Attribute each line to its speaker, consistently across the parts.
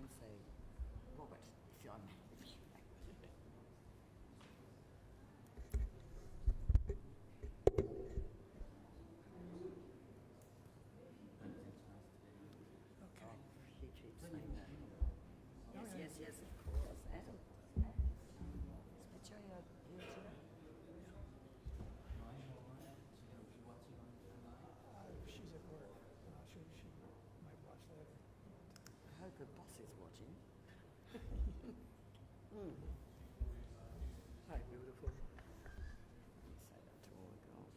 Speaker 1: can say Robert, if you're
Speaker 2: Okay.
Speaker 1: He keeps saying that. Yes, of course. Adam. Is Victoria here today?
Speaker 2: She's at work. She might watch later.
Speaker 1: I hope her boss is watching.
Speaker 2: Hi, beautiful.
Speaker 1: Say that to all the girls.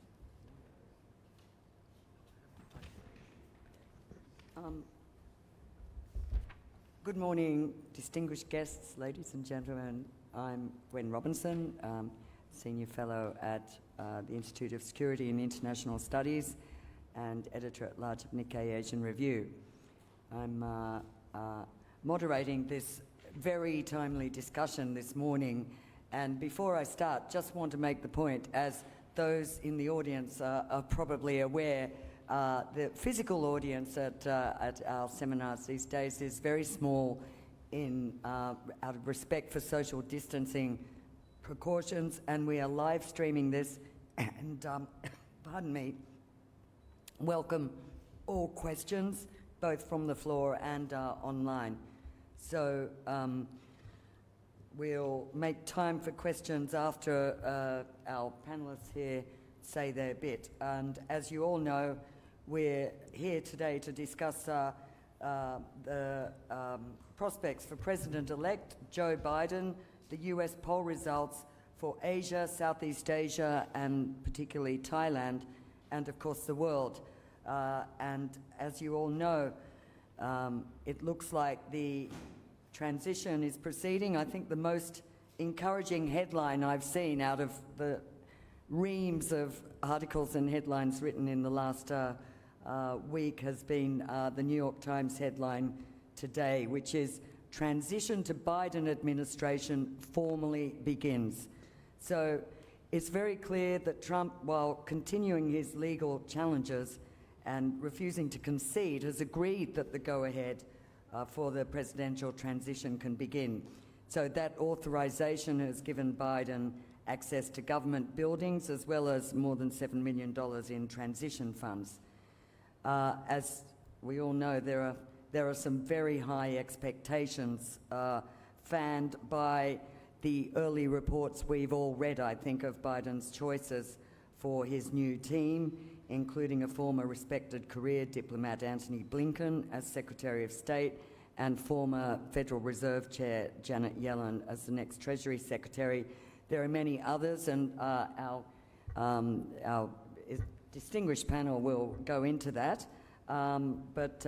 Speaker 1: Good morning, distinguished guests, ladies and gentlemen. I'm Gwen Robinson, Senior Fellow at the Institute of Security and International Studies and Editor-at-Large of Nikkei Asian Review. I'm moderating this very timely discussion this morning, and before I start, just want to make the point, as those in the audience are probably aware, the physical audience at our seminars these days is very small out of respect for social distancing precautions, and we are live streaming this, and pardon me, welcome all questions, both from the floor and online. So we'll make time for questions after our panellists here say their bit. And as you all know, we're here today to discuss the prospects for President-elect Joe Biden, the US poll results for Asia, Southeast Asia, and particularly Thailand, and of course the world. And as you all know, it looks like the transition is proceeding. I think the most encouraging headline I've seen out of the reams of articles and headlines written in the last week has been the New York Times headline today, which is "Transition to Biden Administration Formally Begins." So it's very clear that Trump, while continuing his legal challenges and refusing to concede, has agreed that the go-ahead for the presidential transition can begin. So that authorization has given Biden access to government buildings as well as more than $7 million in transition funds. As we all know, there are some very high expectations fanned by the early reports we've all read, I think, of Biden's choices for his new team, including a former respected career diplomat Antony Blinken as Secretary of State and former Federal Reserve Chair Janet Yellen as the next Treasury Secretary. There are many others, and our distinguished panel will go into that. But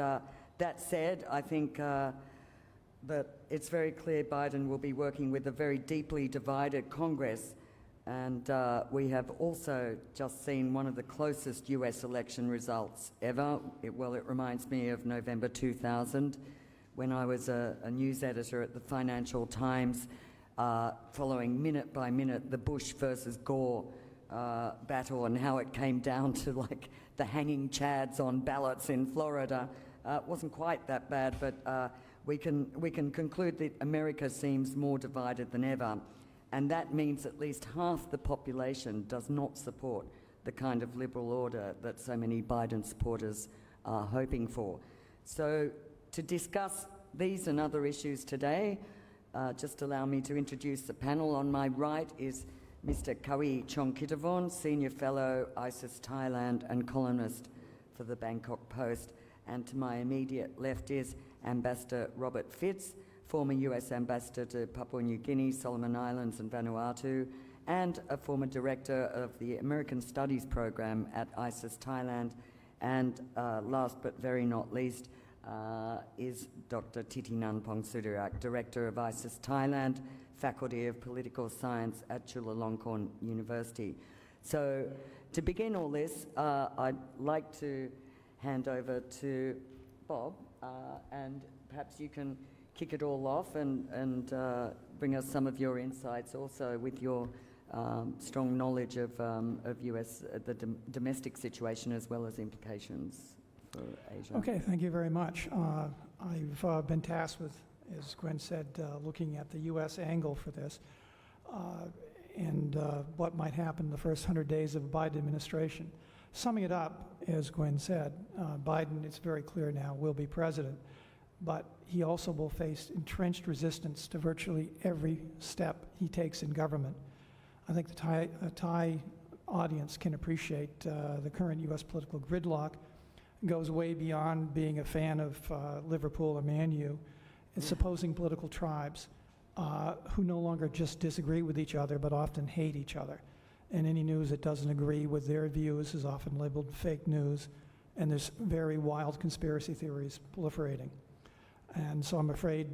Speaker 1: that said, I think that it's very clear Biden will be working with a very deeply divided Congress. And we have also just seen one of the closest US election results ever. It reminds me of November 2000, when I was a news editor at the Financial Times, following minute by minute the Bush versus Gore battle and how it came down to like the hanging chads on ballots in Florida. It wasn't quite that bad, but we can conclude that America seems more divided than ever. And that means at least half the population does not support the kind of liberal order that so many Biden supporters are hoping for. So to discuss these and other issues today, just allow me to introduce the panel. On my right is Mr. Kawi Chongkitavon, Senior Fellow, ISIS Thailand, and columnist for the Bangkok Post. And to my immediate left is Ambassador Robert Fitz, former US Ambassador to Papua New Guinea, Solomon Islands, and Vanuatu, and a former director of the American Studies program at ISIS Thailand. And last but very not least is Dr. Thitinan Pongsudhirak, Director of ISIS Thailand, Faculty of Political Science at Chulalongkorn University. So to begin all this, I'd like to hand over to Bob, and perhaps you can kick it all off and bring us some of your insights also with your strong knowledge of US, the domestic situation as well as implications for Asia.
Speaker 2: Okay, thank you very much. I've been tasked with as Gwen said, looking at the U.S. angle for this, and what might happen in the first 100 days of the Biden administration. Summing it up, as Gwen said, Biden, it's very clear now, will be president, but he also will face entrenched resistance to virtually every step he takes in government. I think the Thai audience can appreciate the current U.S. political gridlock. It goes way beyond being a fan of Liverpool or Man U. It's opposing political tribes who no longer just disagree with each other, but often hate each other. And any news that doesn't agree with their views is often labeled fake news, and there's very wild conspiracy theories proliferating. And so I'm afraid,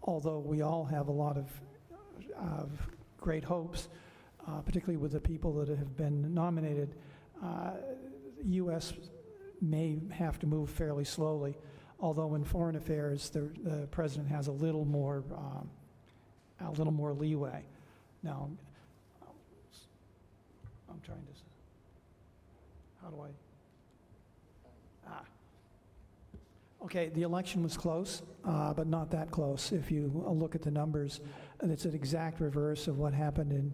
Speaker 2: although we all have a lot of great hopes, particularly with the people that have been nominated, the U.S. may have to move fairly slowly, although in foreign affairs, the president has a little more leeway. Now, I'm trying to, how do I? Okay, the election was close, but not that close. If you look at the numbers, it's an exact reverse of what happened in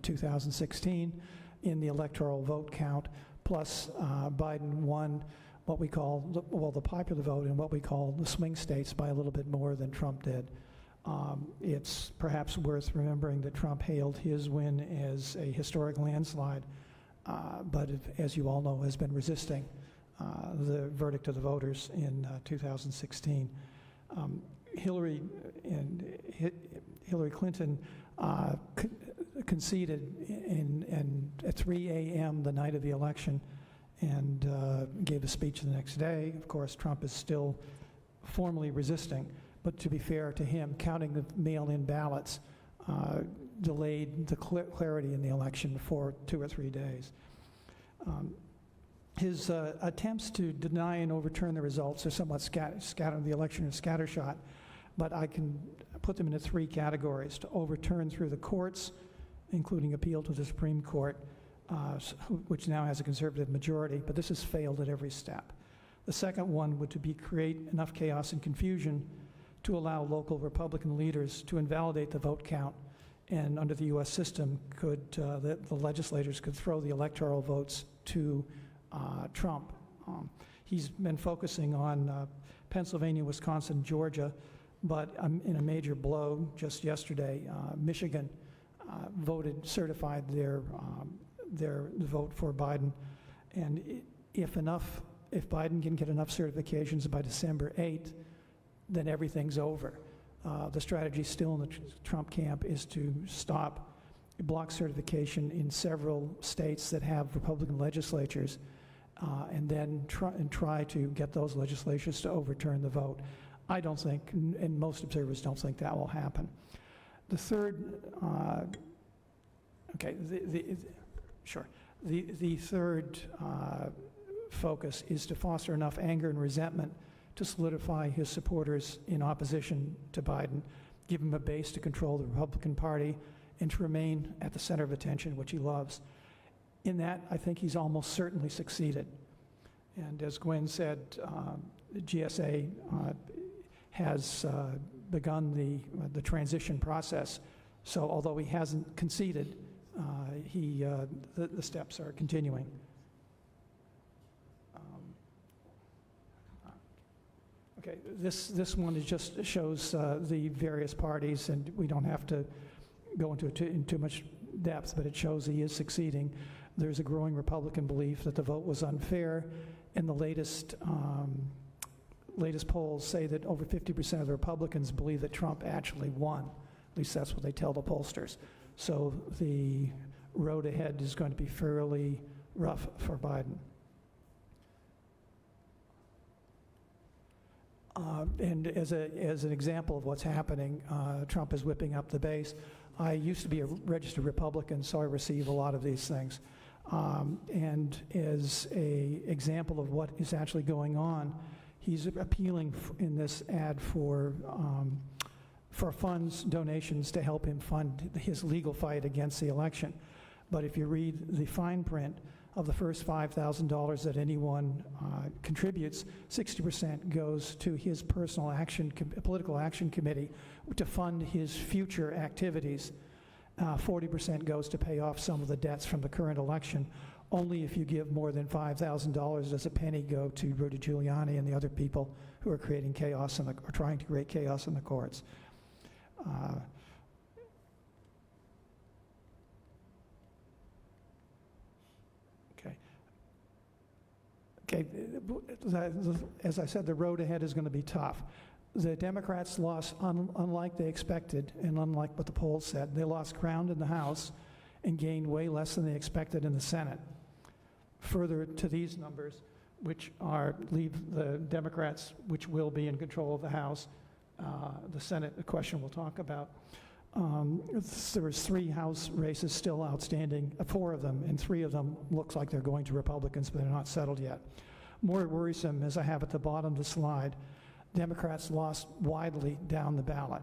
Speaker 2: 2016 in the electoral vote count, plus Biden won what we call, the popular vote in what we call the swing states by a little bit more than Trump did. It's perhaps worth remembering that Trump hailed his win as a historic landslide, but as you all know, has been resisting the verdict of the voters in 2016. Hillary Clinton conceded at 3 a.m. the night of the election and gave a speech the next day. Of course, Trump is still formally resisting, but to be fair to him, counting the mail-in ballots delayed the clarity in the election for 2 or 3 days. His attempts to deny and overturn the results are somewhat scattered. The election is scattershot, but I can put them into 3 categories: to overturn through the courts, including appeal to the Supreme Court, which now has a conservative majority, but this has failed at every step. The second one would be create enough chaos and confusion to allow local Republican leaders to invalidate the vote count, and under the U.S. system, the legislators could throw the electoral votes to Trump. He's been focusing on Pennsylvania, Wisconsin, Georgia, but in a major blow just yesterday, Michigan certified their vote for Biden, and if Biden can get enough certifications by December 8th, then everything's over. The strategy still in the Trump camp is to block certification in several states that have Republican legislatures, and then try to get those legislatures to overturn the vote. I don't think, and most observers don't think that will happen. The third, the third focus is to foster enough anger and resentment to solidify his supporters in opposition to Biden, give him a base to control the Republican Party, and to remain at the center of attention, which he loves. In that, I think he's almost certainly succeeded. And as Gwen said, the GSA has begun the transition process. So although he hasn't conceded, the steps are continuing. Okay, this one just shows the various parties, and we don't have to go into too much depth, but it shows he is succeeding. There's a growing Republican belief that the vote was unfair, and the latest polls say that over 50% of the Republicans believe that Trump actually won. At least that's what they tell the pollsters. So the road ahead is going to be fairly rough for Biden. And as an example of what's happening, Trump is whipping up the base. I used to be a registered Republican, so I receive a lot of these things. And as an example of what is actually going on, he's appealing in this ad for funds, donations to help him fund his legal fight against the election. But if you read the fine print, of the first $5,000 that anyone contributes, 60% goes to his personal political action committee to fund his future activities. 40% goes to pay off some of the debts from the current election. Only if you give more than $5,000 does a penny go to Rudy Giuliani and the other people who are creating chaos or trying to create chaos in the courts. Okay, as I said, the road ahead is going to be tough. The Democrats lost, unlike they expected, and unlike what the polls said, they lost ground in the House and gained way less than they expected in the Senate. Further to these numbers, which leave the Democrats, which will be in control of the House, the Senate, a question we'll talk about. There was 3 House races still outstanding, 4 of them, and 3 of them looks like they're going to Republicans, but they're not settled yet. More worrisome, as I have at the bottom of the slide, Democrats lost widely down the ballot.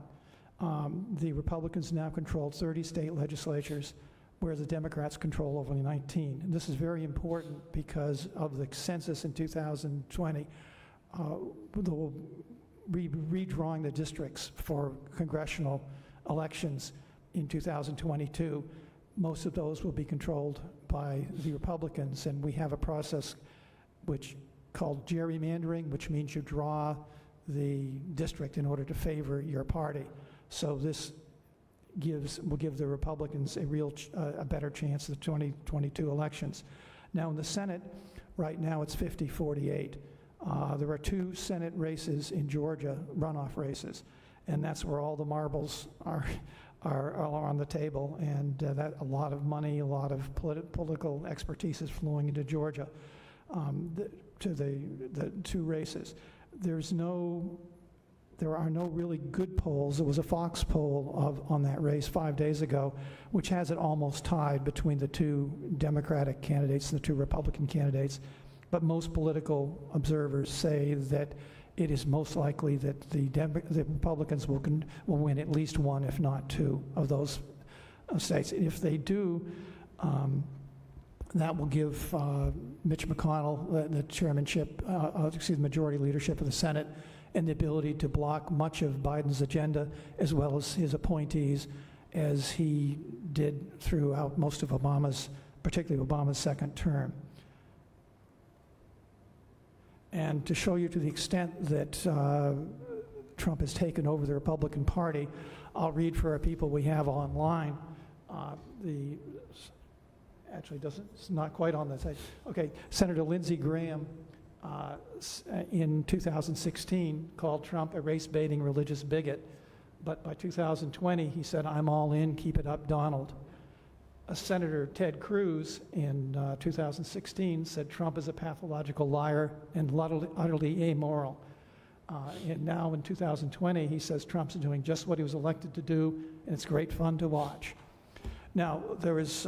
Speaker 2: The Republicans now control 30 state legislatures, whereas the Democrats control only 19. And this is very important because of the census in 2020, redrawing the districts for congressional elections in 2022. Most of those will be controlled by the Republicans, and we have a process called gerrymandering, which means you draw the district in order to favor your party. So this will give the Republicans a better chance of the 2022 elections. Now in the Senate, right now it's 50-48. There are 2 Senate races in Georgia, runoff races, and that's where all the marbles are on the table, and that a lot of money, a lot of political expertise is flowing into Georgia to the 2 races. There are no really good polls. There was a Fox poll on that race 5 days ago, which has it almost tied between the 2 Democratic candidates and the 2 Republican candidates. But most political observers say that it is most likely that the Republicans will win at least 1, if not 2, of those states. If they do, that will give Mitch McConnell the chairmanship, majority leadership of the Senate, and the ability to block much of Biden's agenda, as well as his appointees, as he did throughout most of particularly Obama's second term. And to show you to the extent that Trump has taken over the Republican Party, I'll read for our people we have online. It's not quite on the site. Okay, Senator Lindsey Graham in 2016 called Trump a race-baiting religious bigot, but by 2020 he said, "I'm all in, keep it up, Donald." Senator Ted Cruz in 2016 said Trump is a pathological liar and utterly amoral. And now in 2020 he says Trump's doing just what he was elected to do, and it's great fun to watch. Now there is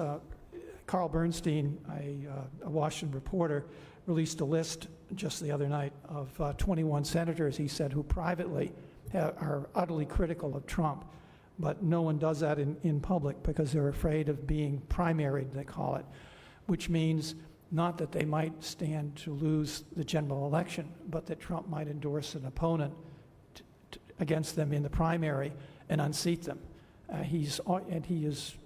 Speaker 2: Carl Bernstein, a Washington reporter, released a list just the other night of 21 senators, he said, who privately are utterly critical of Trump. But no one does that in public because they're afraid of being primaried, they call it, which means not that they might stand to lose the general election, but that Trump might endorse an opponent against them in the primary and unseat them. He has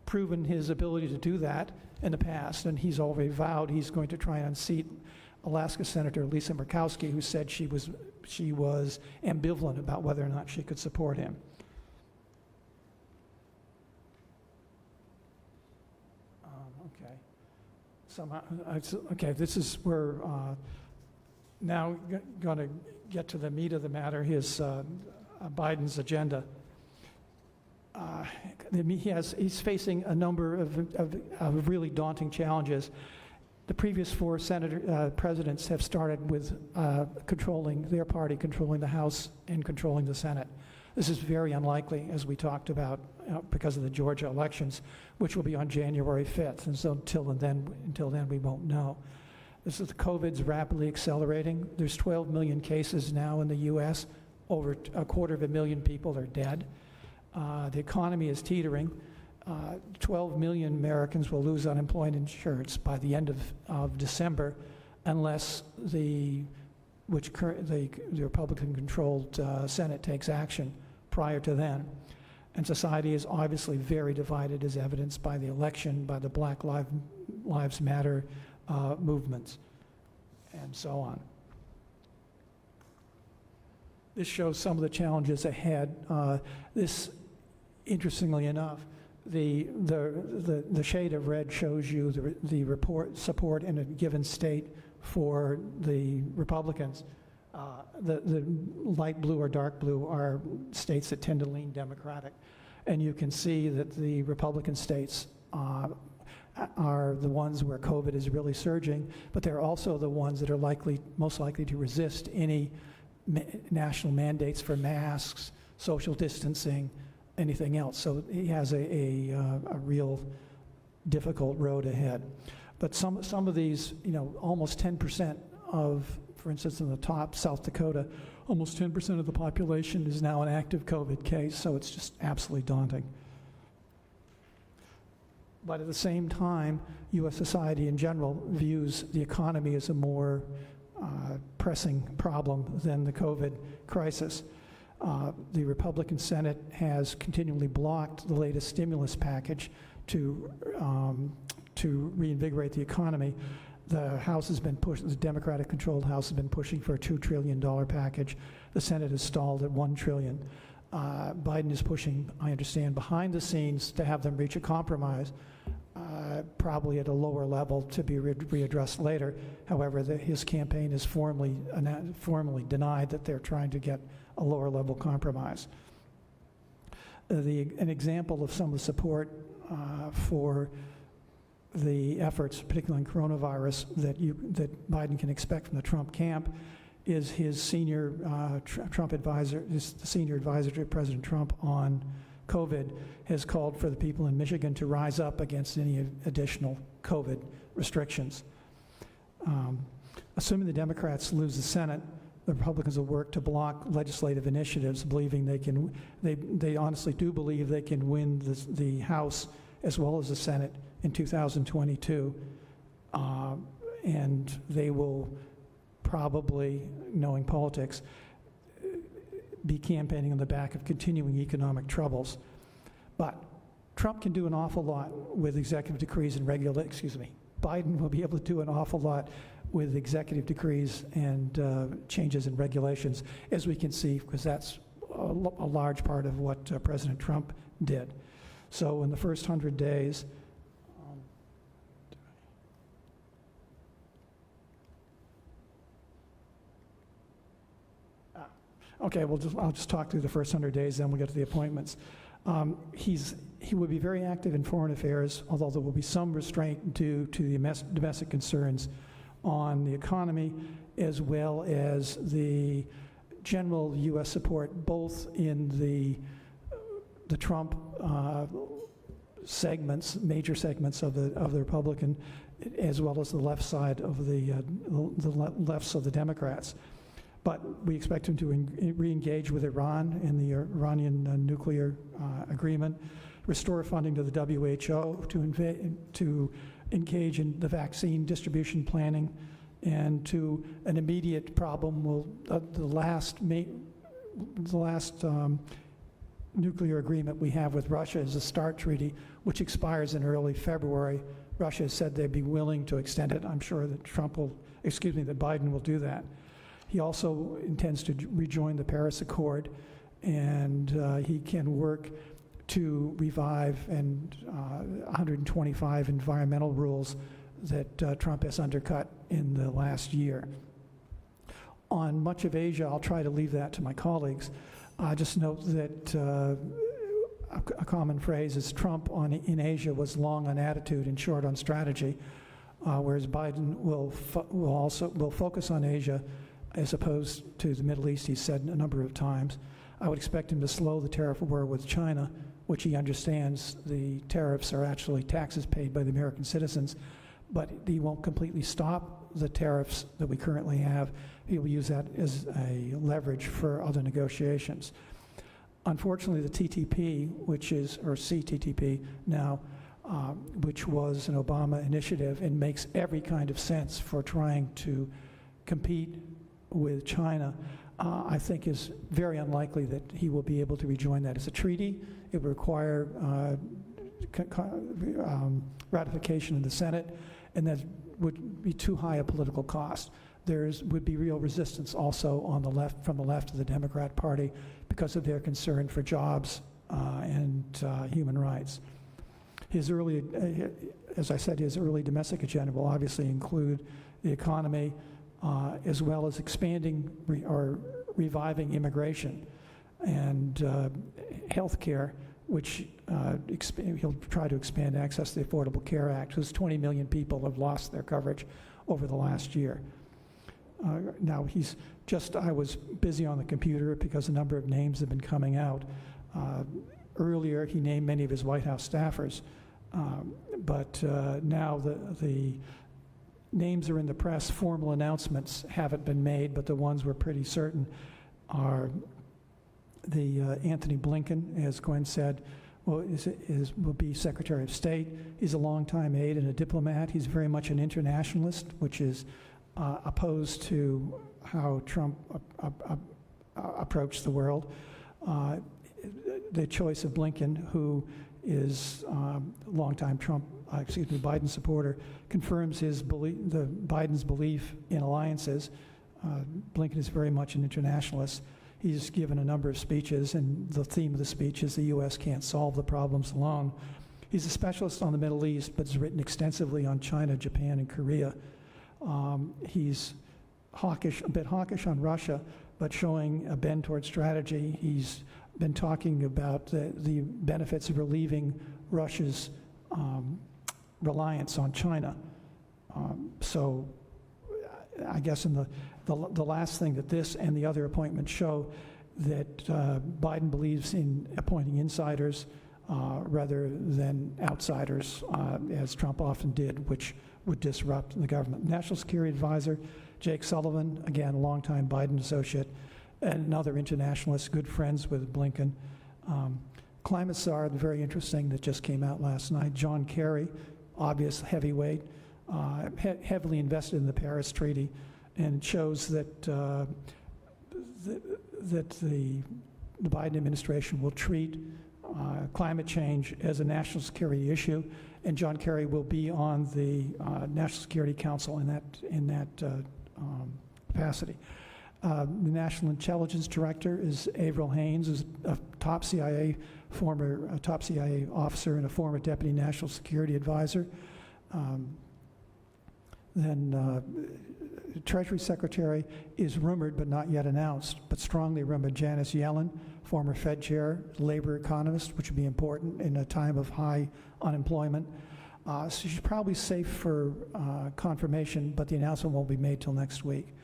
Speaker 2: proven his ability to do that in the past, and he's already vowed he's going to try and unseat Alaska Senator Lisa Murkowski, who said she was ambivalent about whether or not she could support him. Okay, this is where now going to get to the meat of the matter, his Biden's agenda. He's facing a number of really daunting challenges. The previous 4 presidents have started with controlling their party, controlling the House, and controlling the Senate. This is very unlikely, as we talked about, because of the Georgia elections, which will be on January 5th. And so until then, we won't know. The COVID's rapidly accelerating. There's 12 million cases now in the U.S. Over 250,000 people are dead. The economy is teetering. 12 million Americans will lose unemployment insurance by the end of December unless the Republican-controlled Senate takes action prior to then. And society is obviously very divided, as evidenced by the election, by the Black Lives Matter movements, and so on. This shows some of the challenges ahead. This, interestingly enough, the shade of red shows you the support in a given state for the Republicans. The light blue or dark blue are states that tend to lean Democratic. And you can see that the Republican states are the ones where COVID is really surging, but they're also the ones that are most likely to resist any national mandates for masks, social distancing, anything else. So he has a real difficult road ahead. But some of these, almost 10% of, for instance, in the top, South Dakota, almost 10% of the population is now an active COVID case, so it's just absolutely daunting. But at the same time, U.S. society in general views the economy as a more pressing problem than the COVID crisis. The Republican Senate has continually blocked the latest stimulus package to reinvigorate the economy. The House has been the Democratic-controlled House has been pushing for a $2 trillion package. The Senate has stalled at $1 trillion. Biden is pushing, I understand, behind the scenes to have them reach a compromise, probably at a lower level to be readdressed later. However, his campaign has formally denied that they're trying to get a lower level compromise. An example of some of the support for the efforts, particularly in coronavirus, that Biden can expect from the Trump camp is his senior Trump advisor, the senior advisor to President Trump on COVID, has called for the people in Michigan to rise up against any additional COVID restrictions. Assuming the Democrats lose the Senate, the Republicans will work to block legislative initiatives, believing they honestly do believe they can win the House as well as the Senate in 2022, and they will probably, knowing politics, be campaigning on the back of continuing economic troubles. But Trump can do an awful lot with executive decrees and Biden will be able to do an awful lot with executive decrees and changes in regulations, as we can see, because that's a large part of what President Trump did. So in the first 100 days, okay, I'll just talk through the first 100 days, then we'll get to the appointments. He will be very active in foreign affairs, although there will be some restraint due to the domestic concerns on the economy, as well as the general U.S. support, both in the Trump segments, major segments of the Republican, as well as the left side of the lefts of the Democrats. But we expect him to re-engage with Iran in the Iranian nuclear agreement, restore funding to the WHO, to engage in the vaccine distribution planning, and to an immediate problem the last nuclear agreement we have with Russia is the START treaty, which expires in early February. Russia has said they'd be willing to extend it. I'm sure that that Biden will do that. He also intends to rejoin the Paris Accord, and he can work to revive 125 environmental rules that Trump has undercut in the last year. On much of Asia, I'll try to leave that to my colleagues. Just note that a common phrase is Trump in Asia was long on attitude and short on strategy, whereas Biden will focus on Asia as opposed to the Middle East, he's said a number of times. I would expect him to slow the tariff war with China, which he understands the tariffs are actually taxes paid by the American citizens, but he won't completely stop the tariffs that we currently have. He will use that as a leverage for other negotiations. Unfortunately, the TTP, which is, or CTTP now, which was an Obama initiative and makes every kind of sense for trying to compete with China, I think is very unlikely that he will be able to rejoin that as a treaty. It would require ratification in the Senate, and that would be too high a political cost. There would be real resistance also on the left, from the left of the Democrat Party, because of their concern for jobs and human rights. His early, as I said, his early domestic agenda will obviously include the economy, as well as expanding or reviving immigration and healthcare, which he'll try to expand access to the Affordable Care Act, because 20 million people have lost their coverage over the last year. Now, I was busy on the computer because a number of names have been coming out. Earlier, he named many of his White House staffers, but now the names are in the press. Formal announcements haven't been made, but the ones we're pretty certain are the Anthony Blinken, as Gwen said, will be Secretary of State. He's a longtime aide and a diplomat. He's very much an internationalist, which is opposed to how Trump approached the world. The choice of Blinken, who is a longtime Biden supporter, confirms Biden's belief in alliances. Blinken is very much an internationalist. He's given a number of speeches, and the theme of the speech is the U.S. can't solve the problems alone. He's a specialist on the Middle East, but has written extensively on China, Japan, and Korea. He's hawkish, a bit hawkish on Russia, but showing a bend toward strategy. He's been talking about the benefits of relieving Russia's reliance on China. So I guess in the last thing that this and the other appointments show, that Biden believes in appointing insiders rather than outsiders, as Trump often did, which would disrupt the government. National Security Advisor Jake Sullivan, again, a longtime Biden associate, and another internationalist, good friends with Blinken. Climate czar, very interesting, that just came out last night. John Kerry, obvious heavyweight, heavily invested in the Paris Treaty, and it shows that that the Biden administration will treat climate change as a national security issue, and John Kerry will be on the National Security Council in that capacity. The National Intelligence Director is Avril Haines, who's a top CIA officer and a former Deputy National Security Advisor. Treasury Secretary is rumored but not yet announced, but strongly rumored, Janice Yellen, former Fed chair, labor economist, which would be important in a time of high unemployment. So she's probably safe for confirmation, but the announcement won't be made till next week.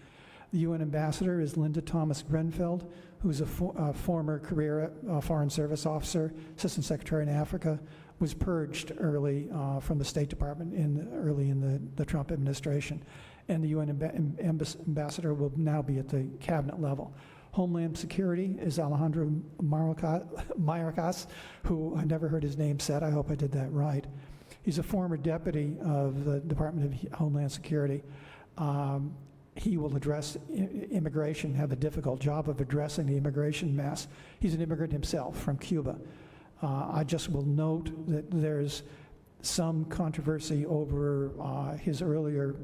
Speaker 2: The UN ambassador is Linda Thomas Grenfeld, who's a former career Foreign Service officer, Assistant Secretary in Africa, was purged early from the State Department early in the Trump administration. And the UN ambassador will now be at the cabinet level. Homeland Security is Alejandro Mayorkas, who I never heard his name said. I hope I did that right. He's a former deputy of the Department of Homeland Security. He will address immigration, have a difficult job of addressing the immigration mess. He's an immigrant himself from Cuba. I just will note that there's some controversy over his earlier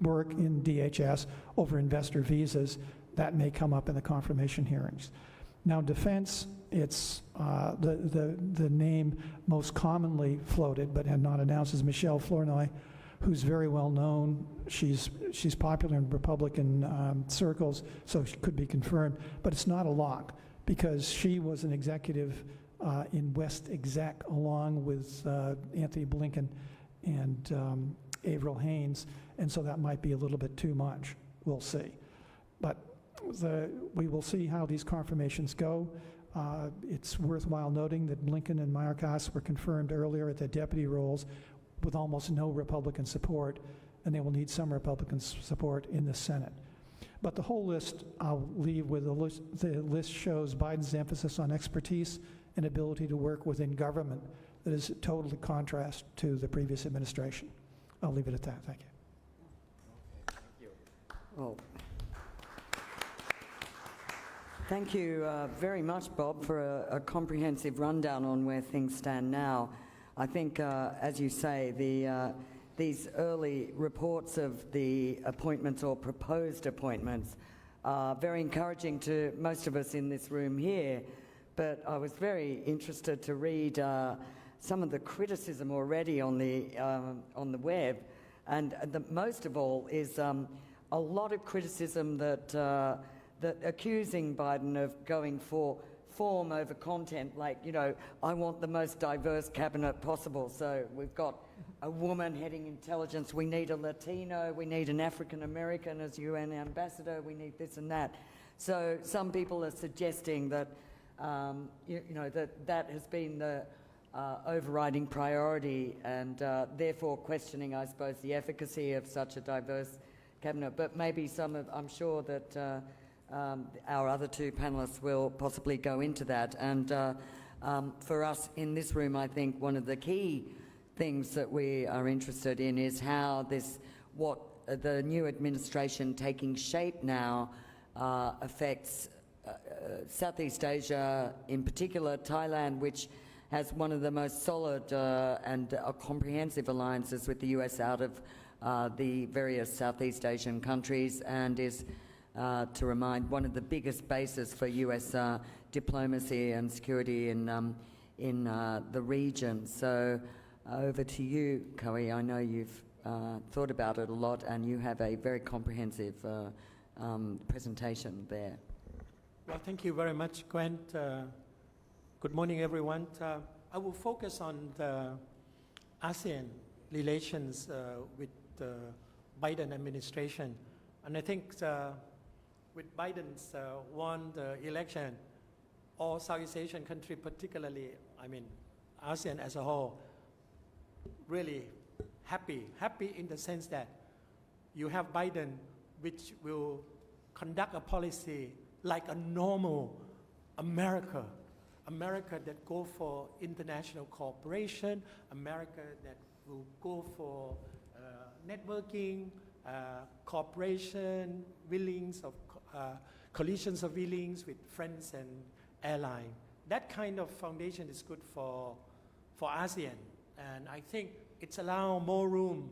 Speaker 2: work in DHS over investor visas. That may come up in the confirmation hearings. Now, defense, it's the name most commonly floated but had not announced is Michelle Flournoy, who's very well known. She's popular in Republican circles, so she could be confirmed, but it's not a lock because she was an executive in West Exec along with Anthony Blinken and Avril Haines, and so that might be a little bit too much. We'll see. But we will see how these confirmations go. It's worthwhile noting that Blinken and Mayorkas were confirmed earlier at the deputy roles with almost no Republican support, and they will need some Republican support in the Senate. But the whole list, I'll leave with the list shows Biden's emphasis on expertise and ability to work within government that is totally contrast to the previous administration. I'll leave it at that. Thank you.
Speaker 3: Okay, thank you.
Speaker 1: Well, thank you very much, Bob, for a comprehensive rundown on where things stand now. I think, as you say, these early reports of the appointments or proposed appointments are very encouraging to most of us in this room here, but I was very interested to read some of the criticism already on the web, and most of all is a lot of criticism that accusing Biden of going for form over content, like, you know, I want the most diverse cabinet possible, so we've got a woman heading intelligence, we need a Latino, we need an African American as UN ambassador, we need this and that. So some people are suggesting that, that has been the overriding priority, and therefore questioning, I suppose, the efficacy of such a diverse cabinet. But maybe I'm sure that our other two panellists will possibly go into that. And for us in this room, I think one of the key things that we are interested in is how what the new administration taking shape now affects Southeast Asia, in particular Thailand, which has one of the most solid and comprehensive alliances with the US out of the various Southeast Asian countries, and is, to remind, one of the biggest bases for US diplomacy and security in the region. So over to you, Koei. I know you've thought about it a lot, and you have a very comprehensive presentation there.
Speaker 4: Well, thank you very much, Gwen. Good morning, everyone. I will focus on the ASEAN relations with the Biden administration. And I think with Biden's won the election, all Southeast Asian countries, particularly, ASEAN as a whole, really happy in the sense that you have Biden, which will conduct a policy like a normal America that go for international cooperation, America that will go for networking, cooperation, coalitions of willings with friends and allies. That kind of foundation is good for ASEAN, and I think it's allow more room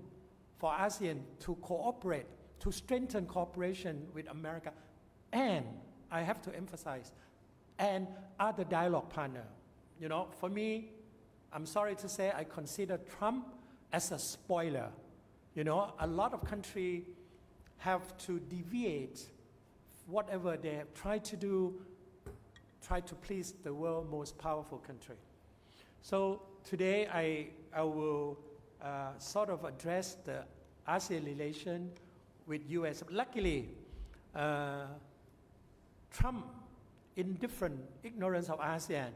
Speaker 4: for ASEAN to cooperate, to strengthen cooperation with America, and I have to emphasize, and other dialogue partner. You know, for me, I'm sorry to say, I consider Trump as a spoiler. You know, a lot of countries have to deviate whatever they try to do, try to please the world's most powerful country. So today I will sort of address the ASEAN relation with US. Luckily, Trump, in different ignorance of ASEAN,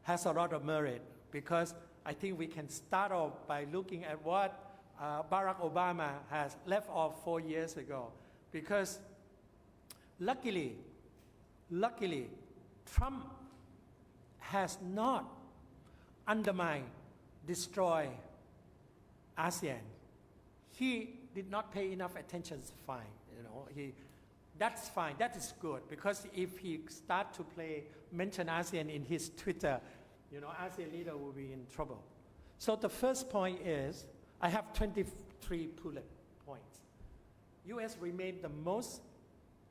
Speaker 4: has a lot of merit, because I think we can start off by looking at what Barack Obama has left off 4 years ago. Because luckily, Trump has not undermined, destroyed ASEAN. He did not pay enough attention, fine. You know, that's fine, that is good, because if he start to mention ASEAN in his Twitter, you know, ASEAN leader will be in trouble. So the first point is, I have 23 bullet points. US remain the most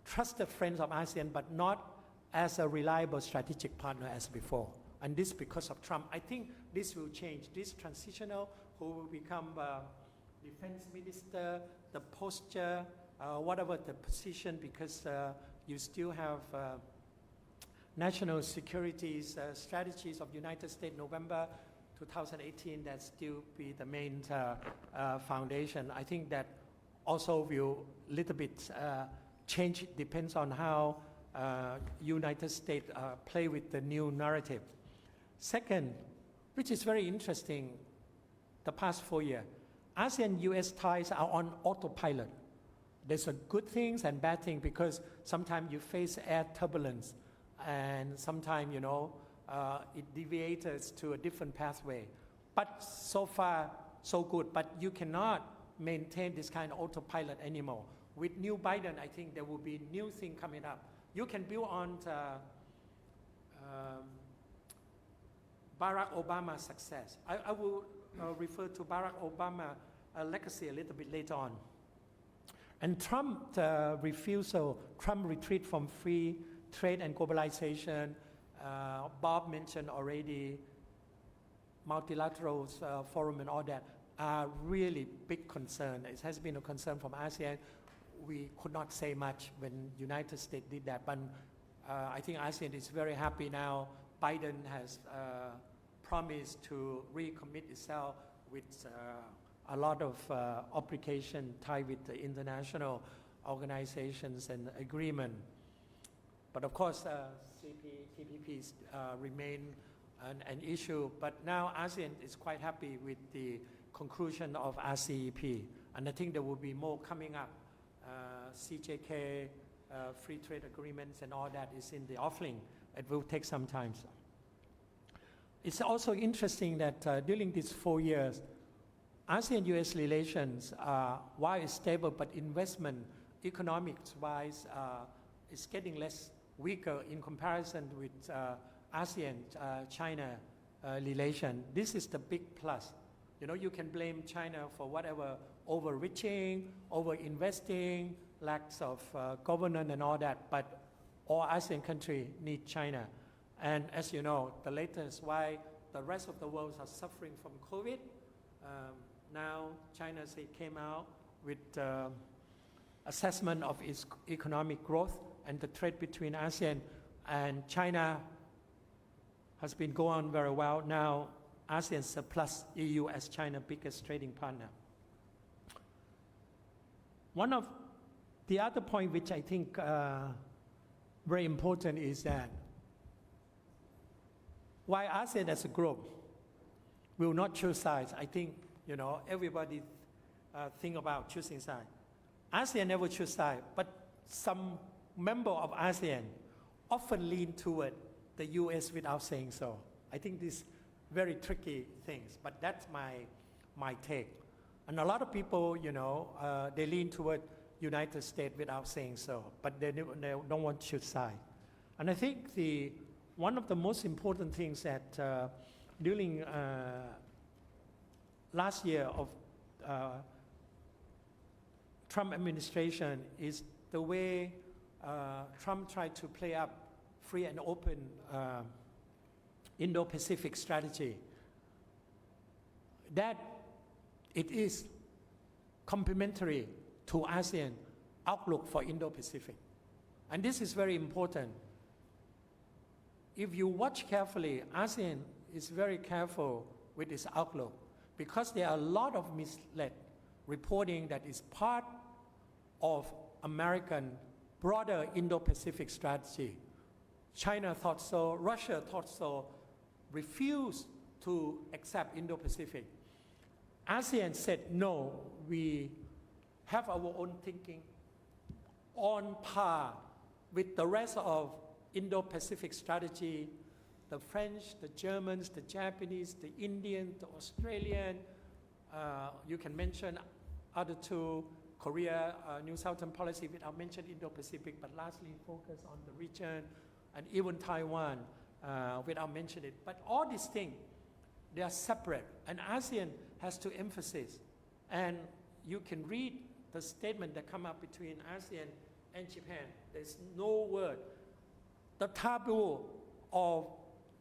Speaker 4: trusted friends of ASEAN, but not as a reliable strategic partner as before. And this because of Trump. I think this will change. This transitional, who will become defense minister, the posture, whatever the position, because you still have national security strategies of United States, November 2018, that still be the main foundation. I think that also will little bit change. It depends on how United States play with the new narrative. Second, which is very interesting, the past 4 years, ASEAN-US ties are on autopilot. there's a good things and bad things because sometimes you face air turbulence and sometimes, it deviates to a different pathway. But so far, so good. But you cannot maintain this kind of autopilot anymore. With new Biden, I think there will be new thing coming up. You can build on Barack Obama's success. I will refer to Barack Obama's legacy a little bit later on. And Trump's refusal, Trump retreat from free trade and globalization, Bob mentioned already, multilateral forum and all that, are really big concern. It has been a concern from ASEAN. We could not say much when United States did that, but I think ASEAN is very happy now. Biden has promised to recommit itself with a lot of obligation tied with the international organizations and agreement. But of course, TPPs remain an issue. But now ASEAN is quite happy with the conclusion of RCEP. And I think there will be more coming up. CJK, free trade agreements and all that is in the offering. It will take some time. It's also interesting that during these 4 years, ASEAN-US relations, while it's stable, but investment, economics-wise, is getting less weaker in comparison with ASEAN-China relation. This is the big plus. You can blame China for whatever overreaching, over-investing, lacks of governance and all that, but all ASEAN countries need China. And as you know, the latest why the rest of the world are suffering from COVID, now China came out with assessment of its economic growth, and the trade between ASEAN and China has been going very well. Now ASEAN surplus EU as China's biggest trading partner. One of the other point which I think very important is that why ASEAN as a group will not choose sides. I think everybody think about choosing sides. ASEAN never choose sides, but some member of ASEAN often lean toward the US without saying so. I think this very tricky things, but that's my take. And a lot of people, they lean toward United States without saying so, but they don't want to choose side. And I think one of the most important things that during last year of Trump administration is the way Trump tried to play up free and open Indo-Pacific strategy. That it is complementary to ASEAN outlook for Indo-Pacific. And this is very important. If you watch carefully, ASEAN is very careful with its outlook because there are a lot of misled reporting that is part of American broader Indo-Pacific strategy. China thought so, Russia thought so, refused to accept Indo-Pacific. ASEAN said, no, we have our own thinking on par with the rest of Indo-Pacific strategy, the French, the Germans, the Japanese, the Indian, the Australian, you can mention other two, Korea, New Southern policy without mentioning Indo-Pacific, but lastly focus on the region, and even Taiwan without mentioning it. But all these things, they are separate, and ASEAN has to emphasize. And you can read the statement that come up between ASEAN and Japan. There's no word. The taboo of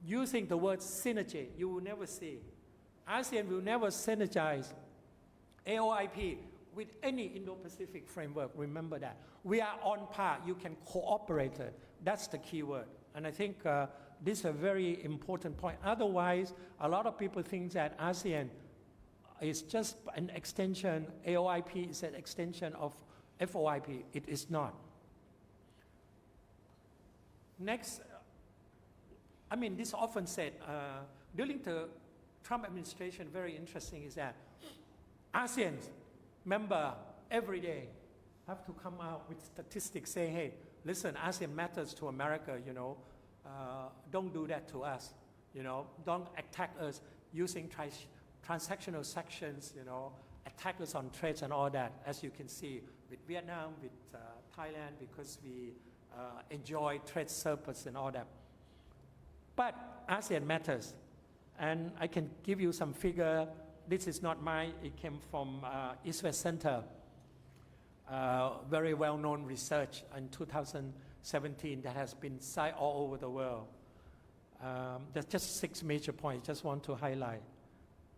Speaker 4: using the word synergy, you will never see. ASEAN will never synergize AOIP with any Indo-Pacific framework. Remember that. We are on par. You can cooperate. That's the key word. And I think this is a very important point. Otherwise, a lot of people think that ASEAN is just an extension, AOIP is an extension of FOIP. It is not. Next, this often said, during the Trump administration, very interesting is that ASEAN member every day have to come out with statistics saying, hey, listen, ASEAN matters to America, don't do that to us, don't attack us using transactional sections, attack us on trades and all that, as you can see with Vietnam, with Thailand, because we enjoy trade surplus and all that. But ASEAN matters, and I can give you some figure. This is not mine, it came from East-West Center, very well-known research in 2017 that has been cited all over the world. There's just 6 major points, just want to highlight.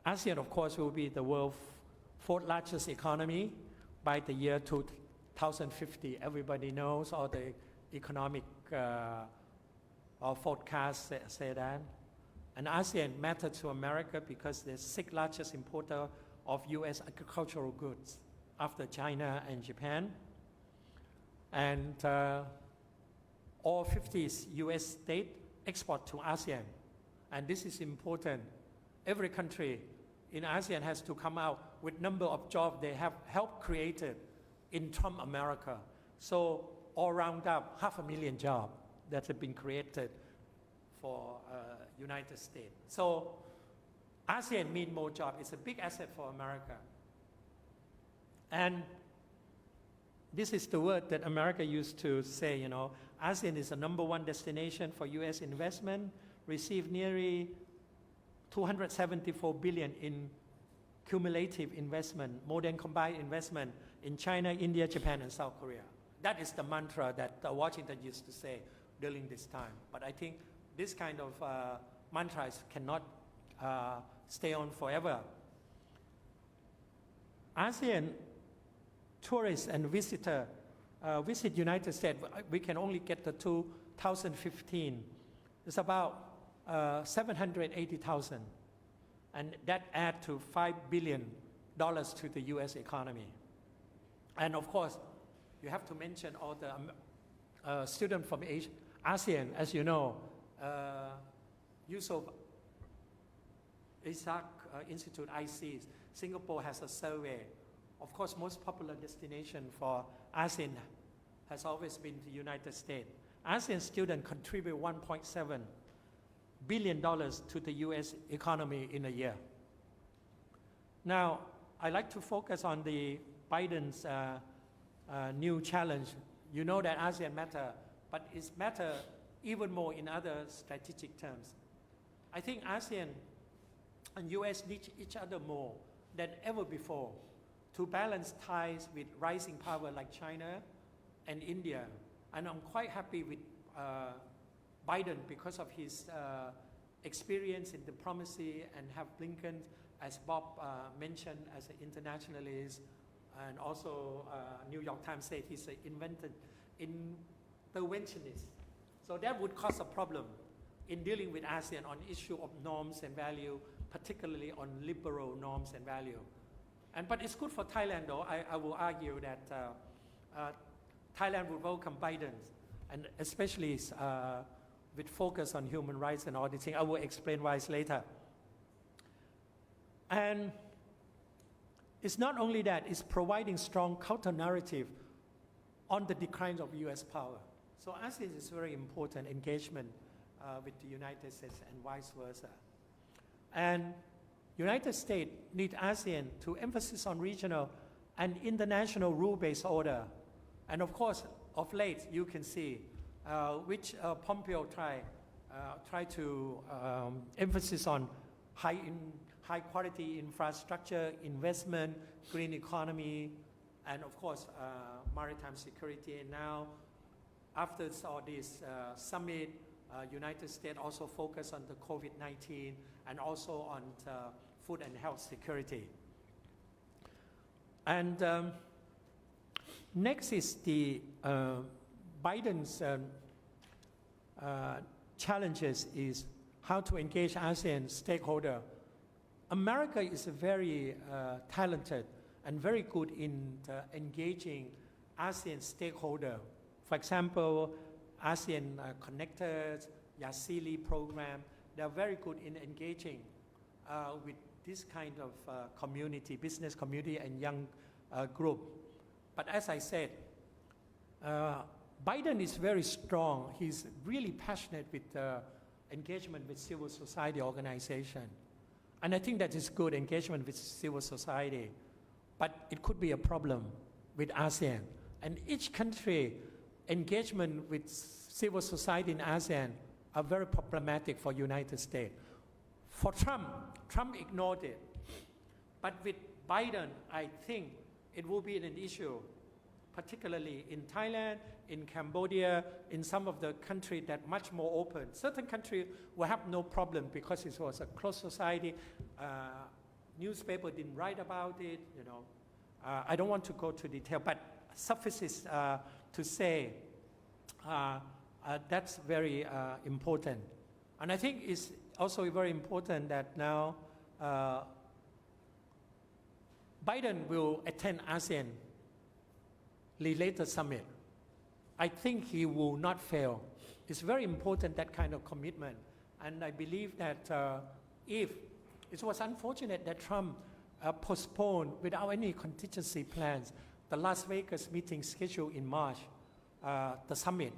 Speaker 4: ASEAN, of course, will be the world's 4th largest economy by the year 2050. Everybody knows all the economic forecasts say that. And ASEAN matters to America because they're 6th largest importer of US agricultural goods after China and Japan. And all 50 US states export to ASEAN. And this is important. Every country in ASEAN has to come out with number of jobs they have helped created in Trump America. So all round up, 500,000 jobs that have been created for United States. So ASEAN means more jobs. It's a big asset for America. And this is the word that America used to say, ASEAN is the #1 destination for US investment, received nearly $274 billion in cumulative investment, more than combined investment in China, India, Japan, and South Korea. That is the mantra that Washington used to say during this time. But I think this kind of mantras cannot stay on forever. ASEAN tourists and visitors visit United States. We can only get the 2015. It's about 780,000. And that adds to $5 billion to the US economy. And of course, you have to mention all the students from ASEAN, as you know, Yusof Isaac Institute, IC, Singapore has a survey. Of course, most popular destination for ASEAN has always been the United States. ASEAN students contribute $1.7 billion to the US economy in a year. Now, I like to focus on the Biden's new challenge. You know that ASEAN matter, but it matter even more in other strategic terms. I think ASEAN and US need each other more than ever before to balance ties with rising power like China and India. And I'm quite happy with Biden because of his experience in diplomacy and have Blinken, as Bob mentioned, as an internationalist, and also New York Times said he's an interventionist. So that would cause a problem in dealing with ASEAN on issue of norms and value, particularly on liberal norms and value. But it's good for Thailand, though. I will argue that Thailand will welcome Biden, and especially with focus on human rights and all these things. I will explain why later. And it's not only that, it's providing strong counter-narrative on the decline of US power. So ASEAN is very important engagement with the United States and vice versa. And United States need ASEAN to emphasize on regional and international rule-based order. And of course, of late, you can see which Pompeo try to emphasize on high quality infrastructure, investment, green economy, and of course, maritime security. And now, after all this summit, United States also focus on the COVID-19 and also on food and health security. And next is the Biden's challenges is how to engage ASEAN stakeholder. America is very talented and very good in engaging ASEAN stakeholder. For example, ASEAN Connectors, Yasili program, they're very good in engaging with this kind of community, business community and young group. But as I said, Biden is very strong. He's really passionate with engagement with civil society organization. And I think that is good, engagement with civil society. But it could be a problem with ASEAN. And each country engagement with civil society in ASEAN are very problematic for United States. For Trump ignored it. But with Biden, I think it will be an issue, particularly in Thailand, in Cambodia, in some of the countries that much more open. Certain countries will have no problem because it was a closed society. Newspaper didn't write about it, you know. I don't want to go to detail, but suffices to say that's very important. And I think it's also very important that now Biden will attend ASEAN related summit. I think he will not fail. It's very important, that kind of commitment. And I believe that if it was unfortunate that Trump postponed without any contingency plans the Las Vegas meeting scheduled in March, the summit.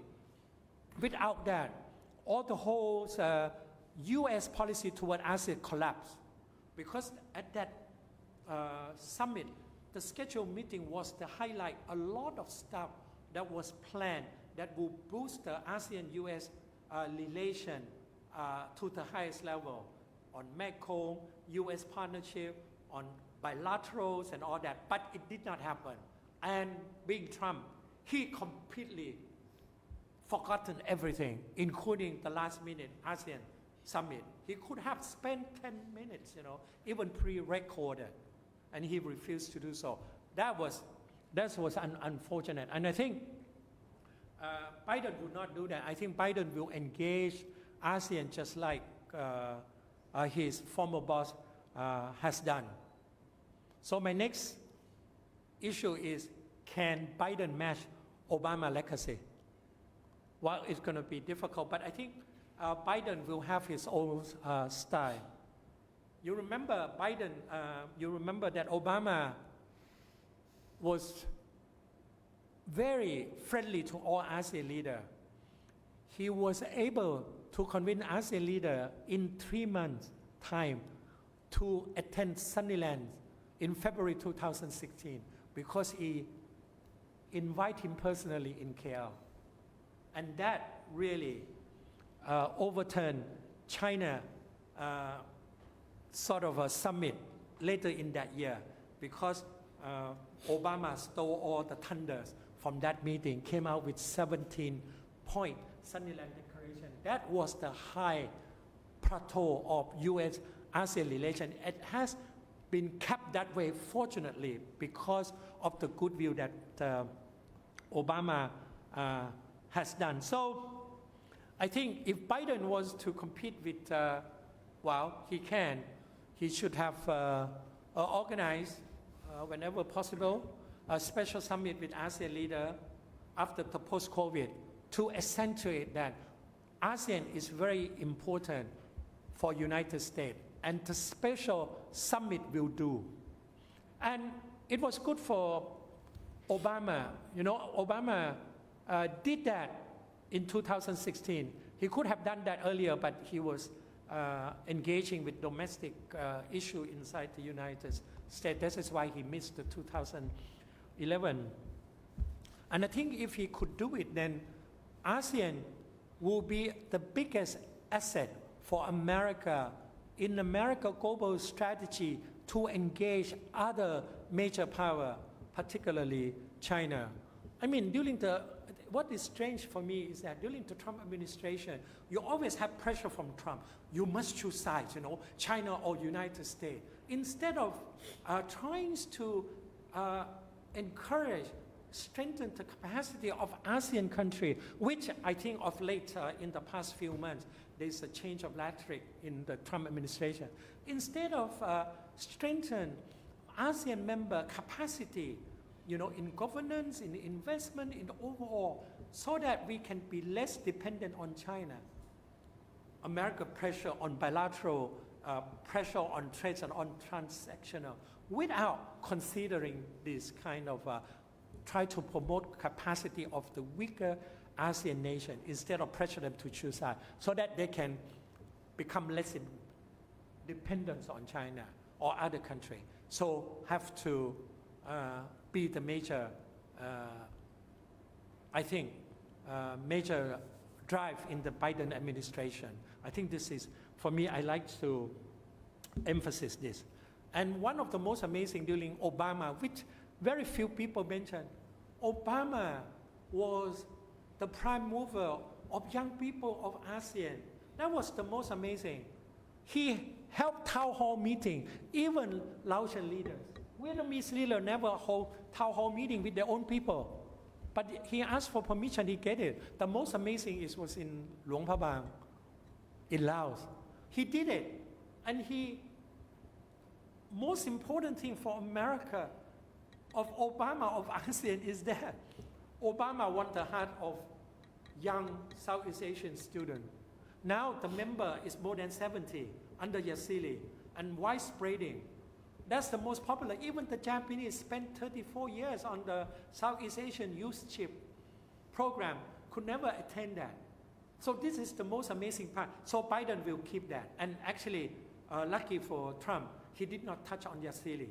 Speaker 4: Without that, all the whole US policy toward ASEAN collapsed. Because at that summit, the scheduled meeting was to highlight a lot of stuff that was planned that will boost the ASEAN-US relation to the highest level on Mekong, US partnership, on bilaterals and all that, but it did not happen. And being Trump, he completely forgotten everything, including the last minute ASEAN summit. He could have spent 10 minutes, you know, even pre-recorded, and he refused to do so. That was unfortunate. And I think Biden would not do that. I think Biden will engage ASEAN just like his former boss has done. So my next issue is, can Biden match Obama legacy? Well, it's going to be difficult, but I think Biden will have his own style. You remember Biden, you remember that Obama was very friendly to all ASEAN leaders. He was able to convince ASEAN leaders in 3 months' time to attend Sunnyland in February 2016 because he invited him personally in KL. And that really overturned China sort of a summit later in that year because Obama stole all the thunders from that meeting, came out with 17-point Sunnyland Declaration. That was the high plateau of US-ASEAN relation. It has been kept that way, fortunately, because of the goodwill that Obama has done. So I think if Biden was to compete with, well, he can. He should have organized, whenever possible, a special summit with ASEAN leader after the post-COVID to accentuate that ASEAN is very important for United States, and the special summit will do. And it was good for Obama. You know, Obama did that in 2016. He could have done that earlier, but he was engaging with domestic issue inside the United States. This is why he missed the 2011. And I think if he could do it, then ASEAN will be the biggest asset for America in America's global strategy to engage other major power, particularly China. I mean, what is strange for me is that during the Trump administration, you always have pressure from Trump. You must choose sides, you know, China or United States. Instead of trying to encourage, strengthen the capacity of ASEAN countries, which I think of late in the past few months, there's a change of rhetoric in the Trump administration. Instead of strengthen ASEAN member capacity, you know, in governance, in investment, in overall, so that we can be less dependent on China. America pressure on bilateral, pressure on trades and on transactional, without considering this kind of try to promote capacity of the weaker ASEAN nation instead of pressure them to choose sides, so that they can become less dependent on China or other country. So have to be the major, I think, major drive in the Biden administration. I think this is, for me, I like to emphasize this. And one of the most amazing during Obama, which very few people mention, Obama was the prime mover of young people of ASEAN. That was the most amazing. He held town hall meeting, even Laotian leaders. Vietnamese leaders never hold town hall meeting with their own people. But he asked for permission, he get it. The most amazing was in Luang Prabang, in Laos. He did it. And most important thing for America, of Obama, of ASEAN, is that Obama won the heart of young Southeast Asian students. Now the member is more than 70 under Yasili and widespreading. That's the most popular. Even the Japanese spent 34 years on the Southeast Asian youthship program, could never attend that. So this is the most amazing part. So Biden will keep that. And actually, lucky for Trump, he did not touch on Yasili.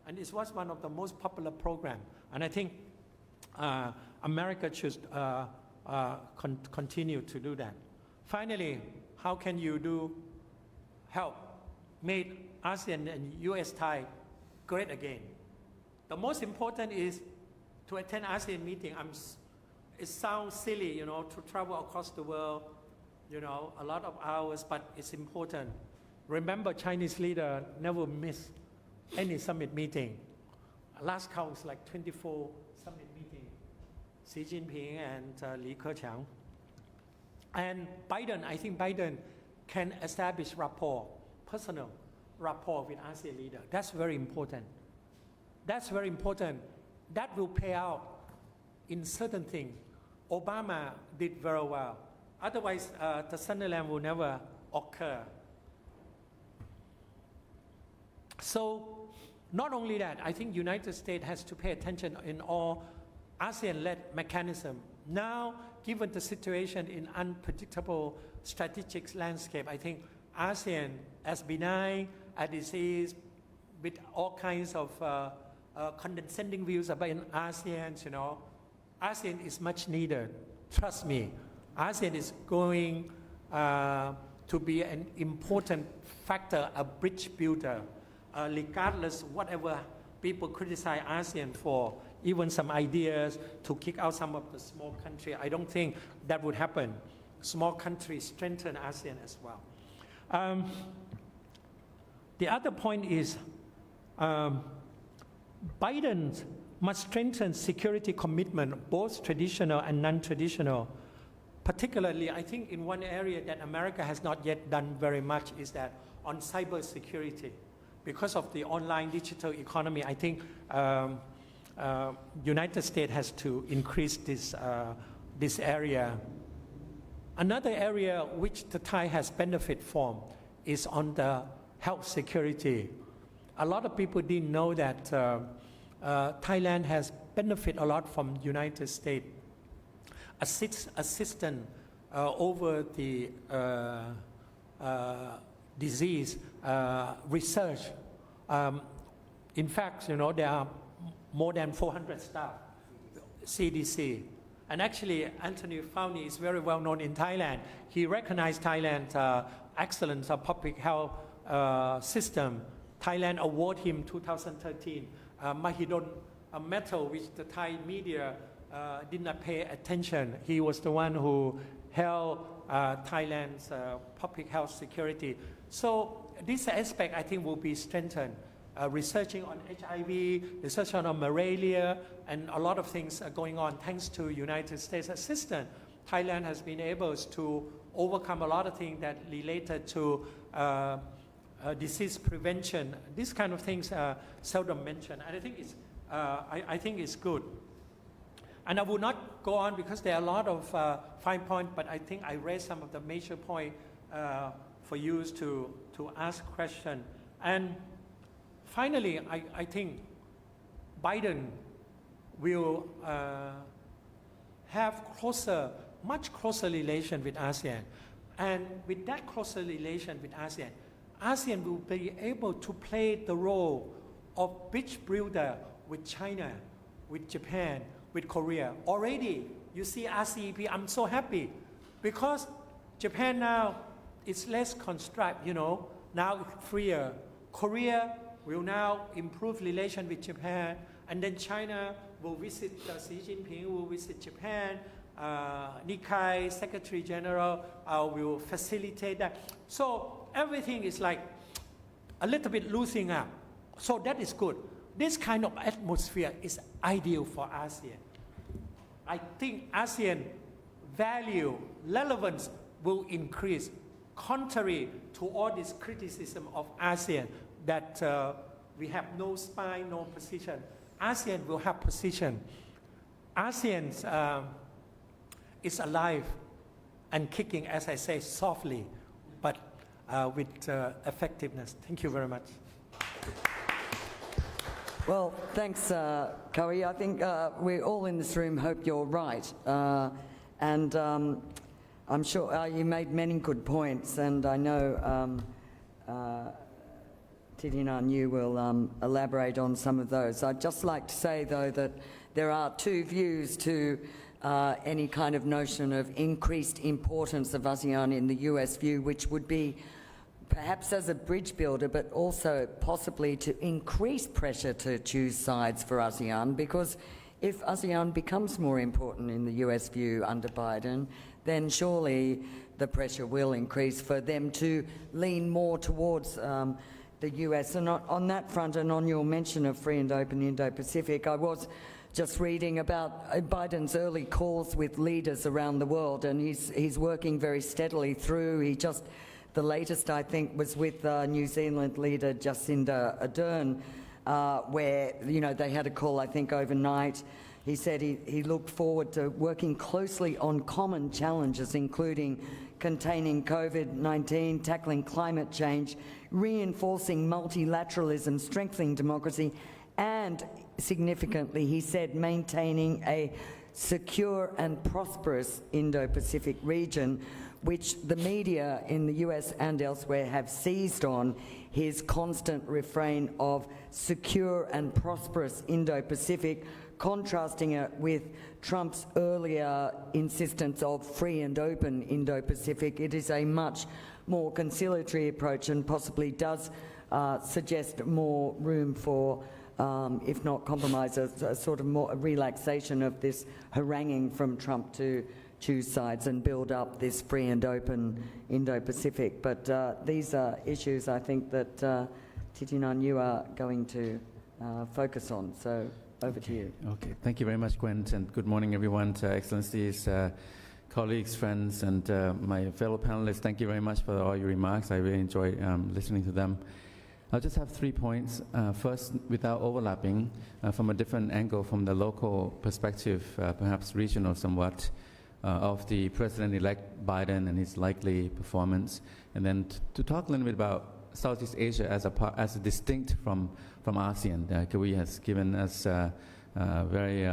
Speaker 4: And it was one of the most popular programs. And I think America should continue to do that. Finally, how can you help make ASEAN and US-Thai great again? The most important is to attend ASEAN meeting. It sounds silly, to travel across the world, a lot of hours, but it's important. Remember, Chinese leader never miss any summit meeting. Last count is like 24 summit meetings. Xi Jinping and Li Keqiang. And Biden, I think Biden can establish rapport, personal rapport with ASEAN leader. That's very important. That's very important. That will pay out in certain things. Obama did very well. Otherwise, the Sunderland will never occur. So, not only that, I think United States has to pay attention in all ASEAN-led mechanism. Now, given the situation in unpredictable strategic landscape, I think ASEAN, as benign as disease, with all kinds of condescending views about ASEAN, ASEAN is much needed. Trust me, ASEAN is going to be an important factor, a bridge builder, regardless whatever people criticize ASEAN for, even some ideas to kick out some of the small countries. I don't think that would happen. Small countries strengthen ASEAN as well. The other point is Biden must strengthen security commitment, both traditional and non-traditional. Particularly, I think in one area that America has not yet done very much is that on cyber security. Because of the online digital economy, I think United States has to increase this area. Another area which the Thai has benefit from is on the health security. A lot of people didn't know that Thailand has benefit a lot from United States assistance over the disease research. In fact, there are more than 400 staff, CDC. And actually, Anthony Fauci is very well known in Thailand. He recognized Thailand's excellence of public health system. Thailand awarded him 2013 Mahidol medal, which the Thai media did not pay attention. He was the one who held Thailand's public health security. So this aspect, I think, will be strengthened. Researching on HIV, researching on malaria, and a lot of things are going on thanks to United States assistance. Thailand has been able to overcome a lot of things that related to disease prevention. These kind of things are seldom mentioned, and I think it's good. And I will not go on because there are a lot of fine points, but I think I raised some of the major points for you to ask questions. And finally, I think Biden will have much closer relation with ASEAN. And with that closer relation with ASEAN, ASEAN will be able to play the role of bridge builder with China, with Japan, with Korea. Already, you see RCEP, I'm so happy because Japan now is less constrained, now it's freer. Korea will now improve relation with Japan, and then China will visit, Xi Jinping will visit Japan, Nikkei Secretary General will facilitate that. So everything is like a little bit loosening up. So that is good. This kind of atmosphere is ideal for ASEAN. I think ASEAN value, relevance will increase, contrary to all this criticism of ASEAN that we have no spine, no position. ASEAN will have position. ASEAN is alive and kicking, as I say, softly, but with effectiveness. Thank you very much.
Speaker 1: Well, thanks, Cowie. I think we all in this room hope you're right. And I'm sure you made many good points, and I know Titinan, you will elaborate on some of those. I'd just like to say, though, that there are two views to any kind of notion of increased importance of ASEAN in the US view, which would be perhaps as a bridge builder, but also possibly to increase pressure to choose sides for ASEAN, because if ASEAN becomes more important in the US view under Biden, then surely the pressure will increase for them to lean more towards the US. And on that front, and on your mention of free and open Indo-Pacific, I was just reading about Biden's early calls with leaders around the world, and he's working very steadily through. The latest, I think, was with New Zealand leader Jacinda Ardern, where, they had a call, I think, overnight. He said he looked forward to working closely on common challenges, including containing COVID-19, tackling climate change, reinforcing multilateralism, strengthening democracy, and significantly, he said, maintaining a secure and prosperous Indo-Pacific region, which the media in the US and elsewhere have seized on his constant refrain of secure and prosperous Indo-Pacific, contrasting it with Trump's earlier insistence of free and open Indo-Pacific. It is a much more conciliatory approach and possibly does suggest more room for, if not compromise, a sort of more relaxation of this haranguing from Trump to choose sides and build up this free and open Indo-Pacific. But these are issues I think that Titinan, you are going to focus on. So over to you.
Speaker 3: Okay, thank you very much, Gwen, and good morning, everyone, Excellencies, colleagues, friends, and my fellow panelists. Thank you very much for all your remarks. I really enjoy listening to them. I'll just have 3 points. First, without overlapping, from a different angle, from the local perspective, perhaps regional somewhat, of the President-elect Biden and his likely performance, and then to talk a little bit about Southeast Asia as a distinct from ASEAN. Kawi has given us a very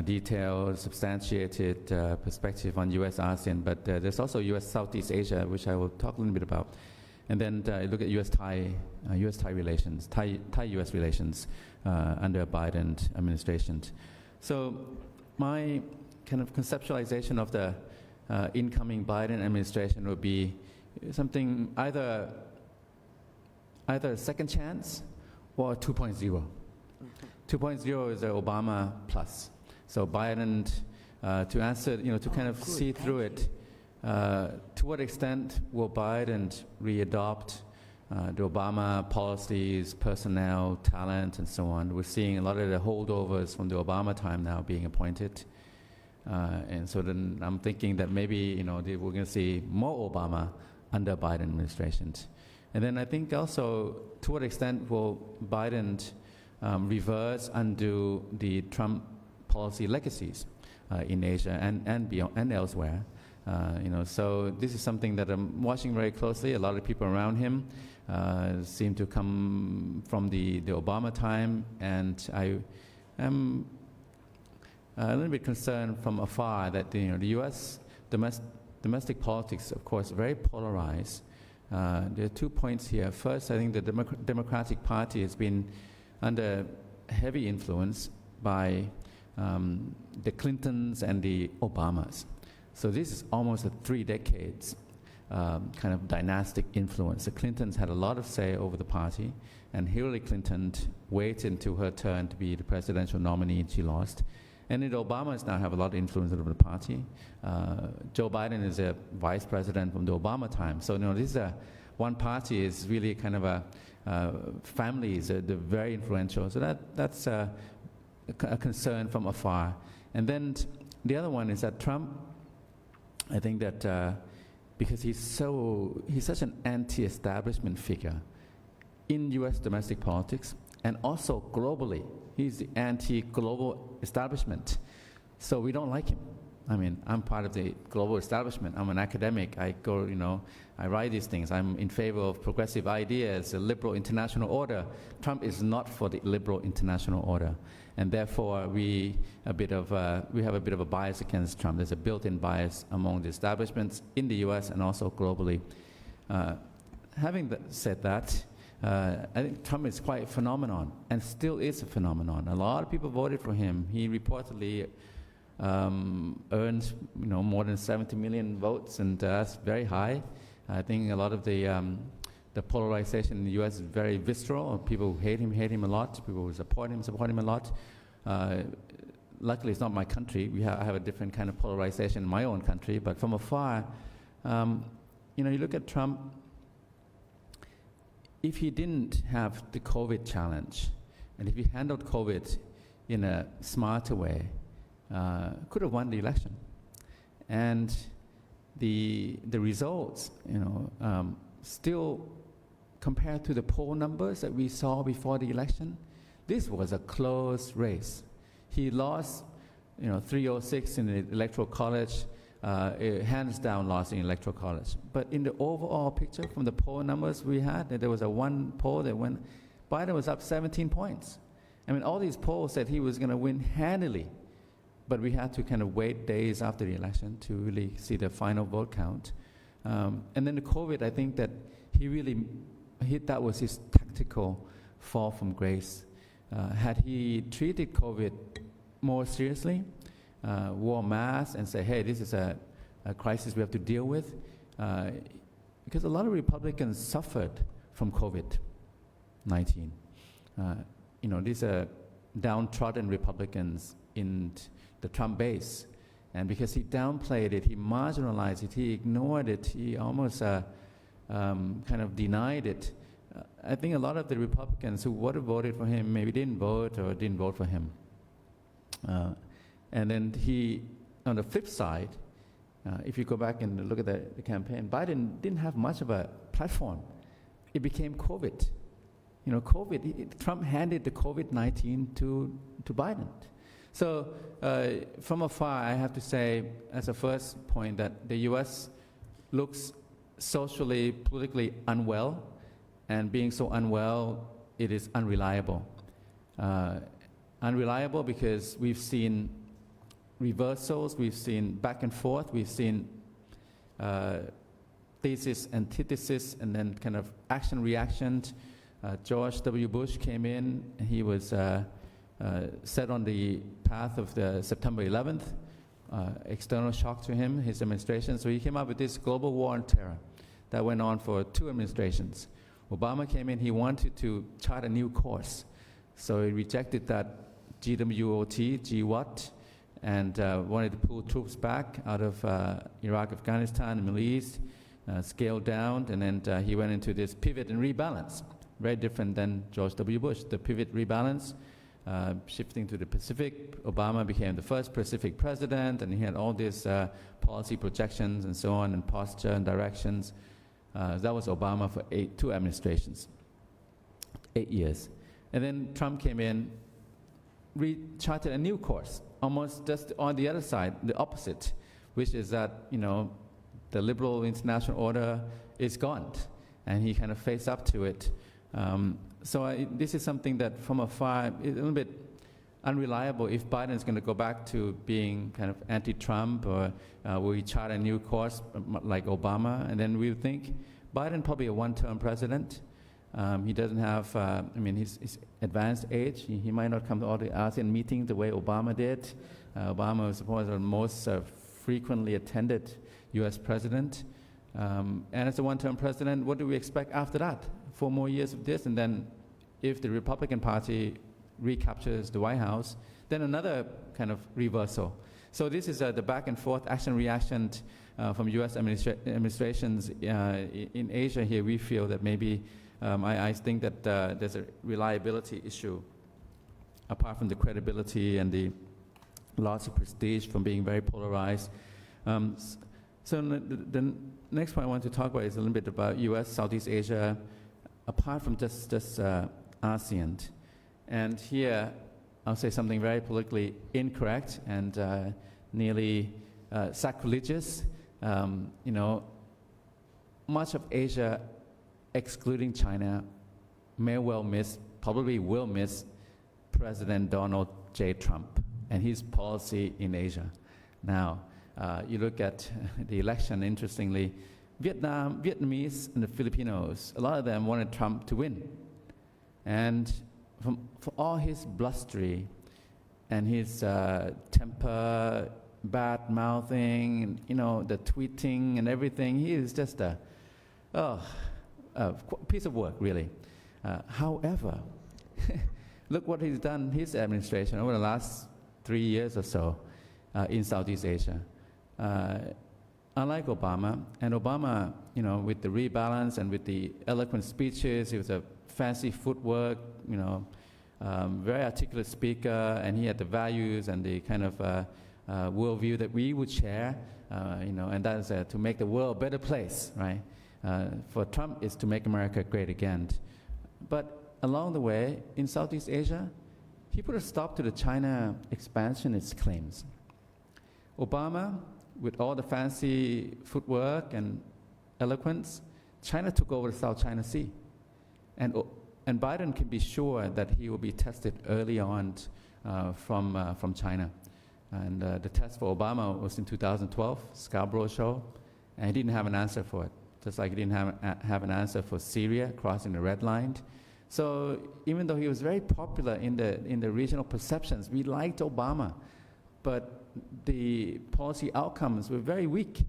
Speaker 3: detailed, substantiated perspective on US-ASEAN, but there's also US-Southeast Asia, which I will talk a little bit about. And then look at US-Thai relations, Thai-US relations under Biden administration. So my kind of conceptualization of the incoming Biden administration would be something either a second chance or 2.0. 2.0 is the Obama plus. So Biden, to answer, to kind of see through it, to what extent will Biden readopt the Obama policies, personnel, talent, and so on? We're seeing a lot of the holdovers from the Obama time now being appointed. And so then I'm thinking that maybe, we're going to see more Obama under Biden administration. And then I think also, to what extent will Biden reverse, undo the Trump policy legacies in Asia and beyond and elsewhere? So this is something that I'm watching very closely. A lot of people around him seem to come from the Obama time, and I am a little bit concerned from afar that the U.S. domestic politics, of course, very polarized. There are 2 points here. First, I think the Democratic Party has been under heavy influence by the Clintons and the Obamas. So this is almost a 3 decades kind of dynastic influence. The Clintons had a lot of say over the party, and Hillary Clinton waited until her turn to be the presidential nominee, and she lost. And the Obamas now have a lot of influence over the party. Joe Biden is a vice president from the Obama time. So, this is one party is really kind of a families, they're very influential. So that's a concern from afar. And then the other one is that Trump, I think that because he's such an anti-establishment figure in U.S. domestic politics and also globally. He's the anti-global establishment. So we don't like him. I mean, I'm part of the global establishment. I'm an academic. I go, I write these things. I'm in favor of progressive ideas, a liberal international order. Trump is not for the liberal international order. And therefore, we have a bit of a bias against Trump. There's a built-in bias among the establishments in the U.S. and also globally. Having said that, I think Trump is quite a phenomenon, and still is a phenomenon. A lot of people voted for him. He reportedly earned, more than 70 million votes, and that's very high. I think a lot of the polarization in the U.S. is very visceral. People who hate him a lot. People who support him a lot. Luckily, it's not my country. I have a different kind of polarization in my own country. But from afar, you look at Trump. If he didn't have the COVID challenge, and if he handled COVID in a smarter way, could have won the election. And the results, still compared to the poll numbers that we saw before the election, this was a close race. He lost, 306 in the Electoral College, hands down lost in Electoral College. But in the overall picture, from the poll numbers we had, there was one poll that went, Biden was up 17 points. I mean, all these polls said he was going to win handily, but we had to kind of wait days after the election to really see the final vote count. And then the COVID, I think that that was his tactical fall from grace. Had he treated COVID more seriously, wore masks and say, hey, this is a crisis we have to deal with, because a lot of Republicans suffered from COVID-19. These are downtrodden Republicans in the Trump base. And because he downplayed it, he marginalized it, he ignored it, he almost kind of denied it, I think a lot of the Republicans who would have voted for him maybe didn't vote for him. And then on the flip side, if you go back and look at the campaign, Biden didn't have much of a platform. It became COVID. Trump handed the COVID-19 to Biden. So from afar, I have to say, as a first point, that the U.S. looks socially, politically unwell, and being so unwell, it is unreliable. Unreliable because we've seen reversals, we've seen back and forth, we've seen thesis, antithesis, and then kind of action-reaction. George W. Bush came in, and he was set on the path of the September 11th, external shock to him, his administration. So he came up with this global war on terror that went on for 2 administrations. Obama came in, he wanted to chart a new course. So he rejected that GWOT, and wanted to pull troops back out of Iraq, Afghanistan, and Middle East, scaled down, and then he went into this pivot and rebalance. Very different than George W. Bush. The pivot rebalance, shifting to the Pacific. Obama became the first Pacific president, and he had all these policy projections and so on, and posture and directions. That was Obama for 2 administrations, 8 years. And then Trump came in, charted a new course, almost just on the other side, the opposite, which is that, the liberal international order is gone, and he kind of faced up to it. So this is something that from afar is a little bit unreliable if Biden is going to go back to being kind of anti-Trump, or will he chart a new course like Obama? And then we think Biden probably a one-term president. He doesn't have, his advanced age. He might not come to all the ASEAN meetings the way Obama did. Obama was supposed the most frequently attended U.S. president. And as a one-term president, what do we expect after that? 4 more years of this, and then if the Republican Party recaptures the White House, then another kind of reversal. So this is the back and forth action-reaction from U.S. administrations in Asia here. We feel that maybe, I think that there's a reliability issue, apart from the credibility and the loss of prestige from being very polarized. So the next point I want to talk about is a little bit about U.S., Southeast Asia, apart from just ASEAN. And here, I'll say something very politically incorrect and nearly sacrilegious. Much of Asia, excluding China, may well miss, probably will miss President Donald J. Trump and his policy in Asia. Now, you look at the election, interestingly, Vietnamese and the Filipinos, a lot of them wanted Trump to win. And for all his blustery and his temper, bad mouthing, the tweeting and everything, he is just a piece of work, really. However, look what he's done, his administration, over the last 3 years or so in Southeast Asia. Unlike Obama, and Obama, with the rebalance and with the eloquent speeches, he was a fancy footwork, very articulate speaker, and he had the values and the kind of worldview that we would share, and that is to make the world a better place, right? For Trump, is to make America great again. But along the way, in Southeast Asia, he put a stop to the China expansionist claims. Obama, with all the fancy footwork and eloquence, China took over the South China Sea. And Biden can be sure that he will be tested early on from China. And the test for Obama was in 2012, Scarborough Shoal, and he didn't have an answer for it, just like he didn't have an answer for Syria, crossing the red line. So even though he was very popular in the regional perceptions, we liked Obama, but the policy outcomes were very weak.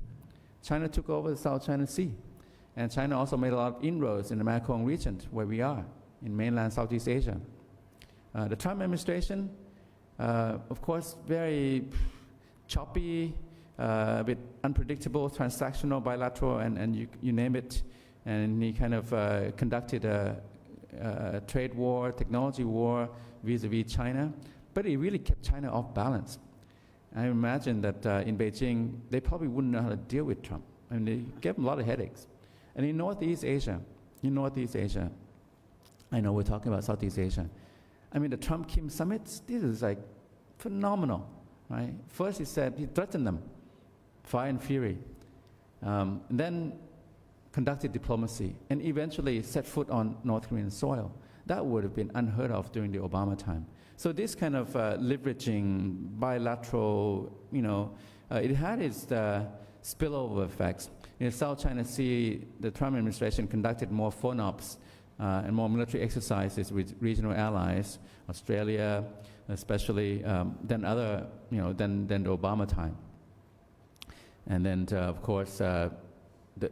Speaker 3: China took over the South China Sea, and China also made a lot of inroads in the Mekong region, where we are, in mainland Southeast Asia. The Trump administration, of course, very choppy, a bit unpredictable, transactional, bilateral, and you name it. And he kind of conducted a trade war, technology war vis-a-vis China, but he really kept China off balance. I imagine that in Beijing, they probably wouldn't know how to deal with Trump. I mean, they gave him a lot of headaches. And in Northeast Asia, I know we're talking about Southeast Asia. I mean, the Trump-Kim summits, this is like phenomenal, right? First he said, he threatened them, fire and fury. And then conducted diplomacy, and eventually set foot on North Korean soil. That would have been unheard of during the Obama time. So this kind of leveraging, bilateral, it had its spillover effects. In the South China Sea, the Trump administration conducted more FOIP and more military exercises with regional allies, Australia especially, than than the Obama time. And then, of course, the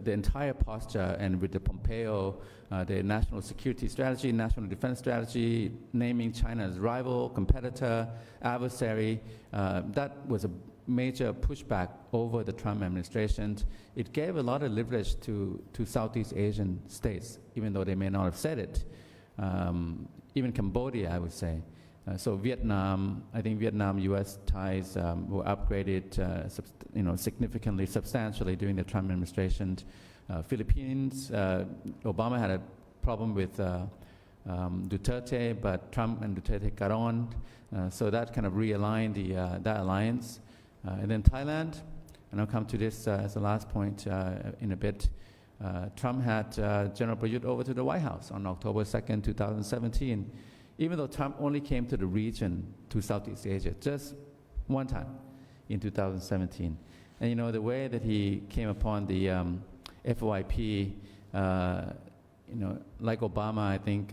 Speaker 3: entire posture, and with the Pompeo, the national security strategy, national defense strategy, naming China as rival, competitor, adversary, that was a major pushback over the Trump administration. It gave a lot of leverage to Southeast Asian states, even though they may not have said it. Even Cambodia, I would say. So Vietnam, I think Vietnam-U.S. ties were upgraded significantly, substantially during the Trump administration. Philippines, Obama had a problem with Duterte, but Trump and Duterte got on. So that kind of realigned that alliance. And then Thailand, and I'll come to this as the last point in a bit. Trump had General Prayut over to the White House on October 2nd, 2017. even though Trump only came to the region, to Southeast Asia, just one time in 2017. And you know, the way that he came upon the FOIP, you know, like Obama, I think,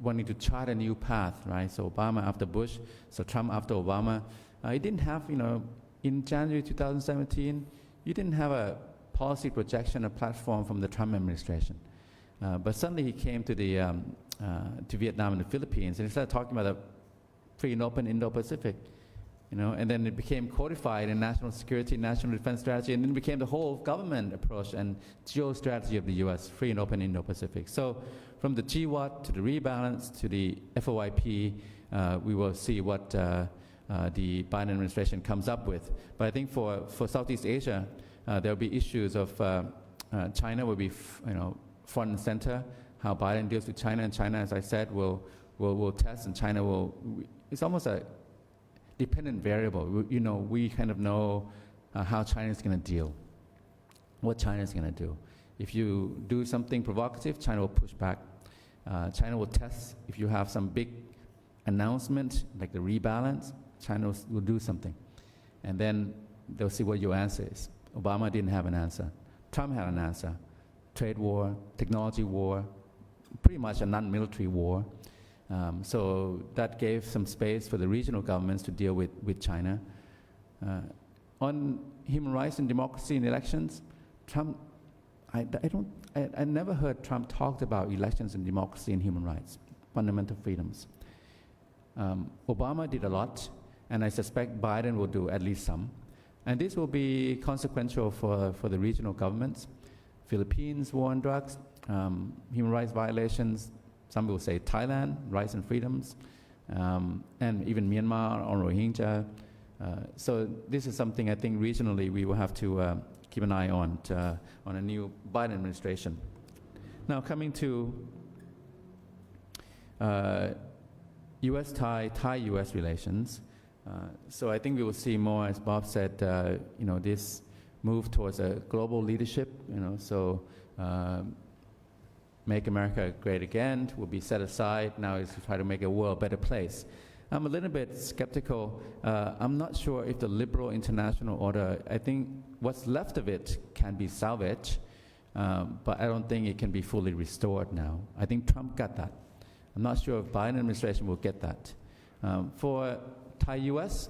Speaker 3: wanting to chart a new path, right? So Obama after Bush, so Trump after Obama. He didn't have, you know, in January 2017, you didn't have a policy projection, a platform from the Trump administration. But suddenly he came to to Vietnam and the Philippines, and he started talking about a free and open Indo-Pacific, you know, and then it became codified in national security, national defense strategy, and then it became the whole government approach and geostrategy of the U.S., free and open Indo-Pacific. So from the GWAT to the Rebalance to the FOIP, we will see what the Biden administration comes up with. But I think for Southeast Asia, there will be issues of China will be, you know, front and center, how Biden deals with China, and China, as I said, will test, and China will, it's almost a dependent variable. You know, we kind of know how China is going to deal, what China is going to do. If you do something provocative, China will push back. China will test. If you have some big announcement, like the Rebalance, China will do something. And then they'll see what your answer is. Obama didn't have an answer. Trump had an answer. Trade war, technology war, pretty much a non-military war. So that gave some space for the regional governments to deal with China. On human rights and democracy in elections, Trump, I never heard Trump talk about elections and democracy and human rights, fundamental freedoms. Obama did a lot, and I suspect Biden will do at least some. And this will be consequential for the regional governments. Philippines, war on drugs, human rights violations, some will say Thailand, rights and freedoms, and even Myanmar on Rohingya. So this is something I think regionally we will have to keep an eye on a new Biden administration. Now coming to U.S.-Thai, Thai-U.S. relations. So I think we will see more, as Bob said, you know, this move towards a global leadership, you know, so make America great again will be set aside. Now is to try to make the world a better place. I'm a little bit skeptical. I'm not sure if the liberal international order, I think what's left of it can be salvaged, but I don't think it can be fully restored now. I think Trump got that. I'm not sure if Biden administration will get that. For Thai-U.S.,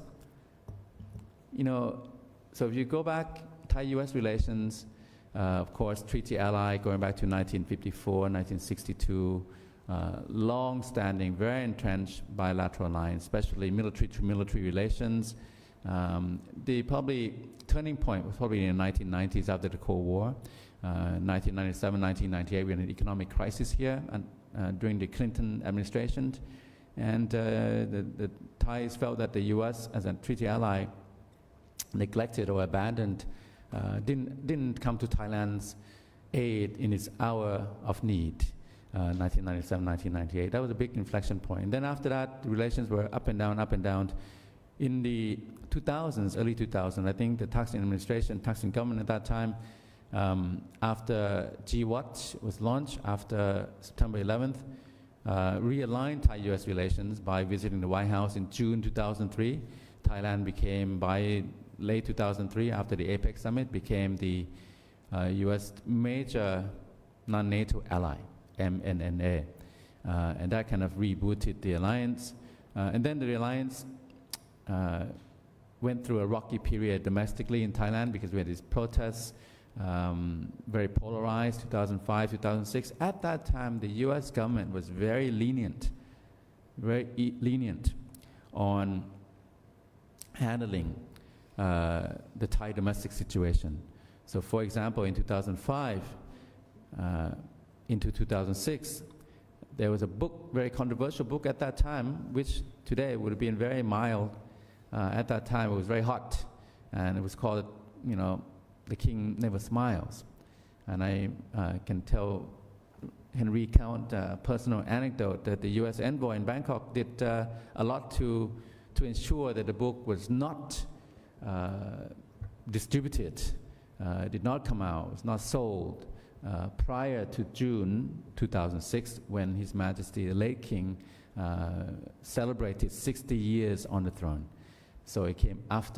Speaker 3: you know, so if you go back, Thai-U.S. relations, of course, treaty ally going back to 1954, 1962, long-standing, very entrenched bilateral alliance, especially military-to-military relations. The probably turning point was probably in the 1990s after the Cold War. 1997, 1998, we had an economic crisis here and, during the Clinton administration. And the Thais felt that the U.S. as a treaty ally neglected or abandoned, didn't come to Thailand's aid in its hour of need, 1997, 1998. That was a big inflection point. And then after that, the relations were up and down, up and down. In the 2000s, early 2000s, I think the Thaksin administration, Thaksin government at that time, after GWAT was launched, after September 11th, realigned Thai-U.S. relations by visiting the White House in June 2003. Thailand became, by late 2003, after the APEC summit, became the U.S. major non-NATO ally, MNNA. And that kind of rebooted the alliance. And then the alliance went through a rocky period domestically in Thailand because we had these protests, very polarized, 2005, 2006. At that time, the U.S. government was very lenient on handling the Thai domestic situation. So for example, in 2005 into 2006, there was a book, very controversial book at that time, which today would have been very mild. At that time, it was very hot, and it was called, you know, The King Never Smiles. And I can recount a personal anecdote that the U.S. envoy in Bangkok did a lot to ensure that the book was not distributed, did not come out, was not sold, prior to June 2006, when His Majesty the late King celebrated 60 years on the throne. So it came out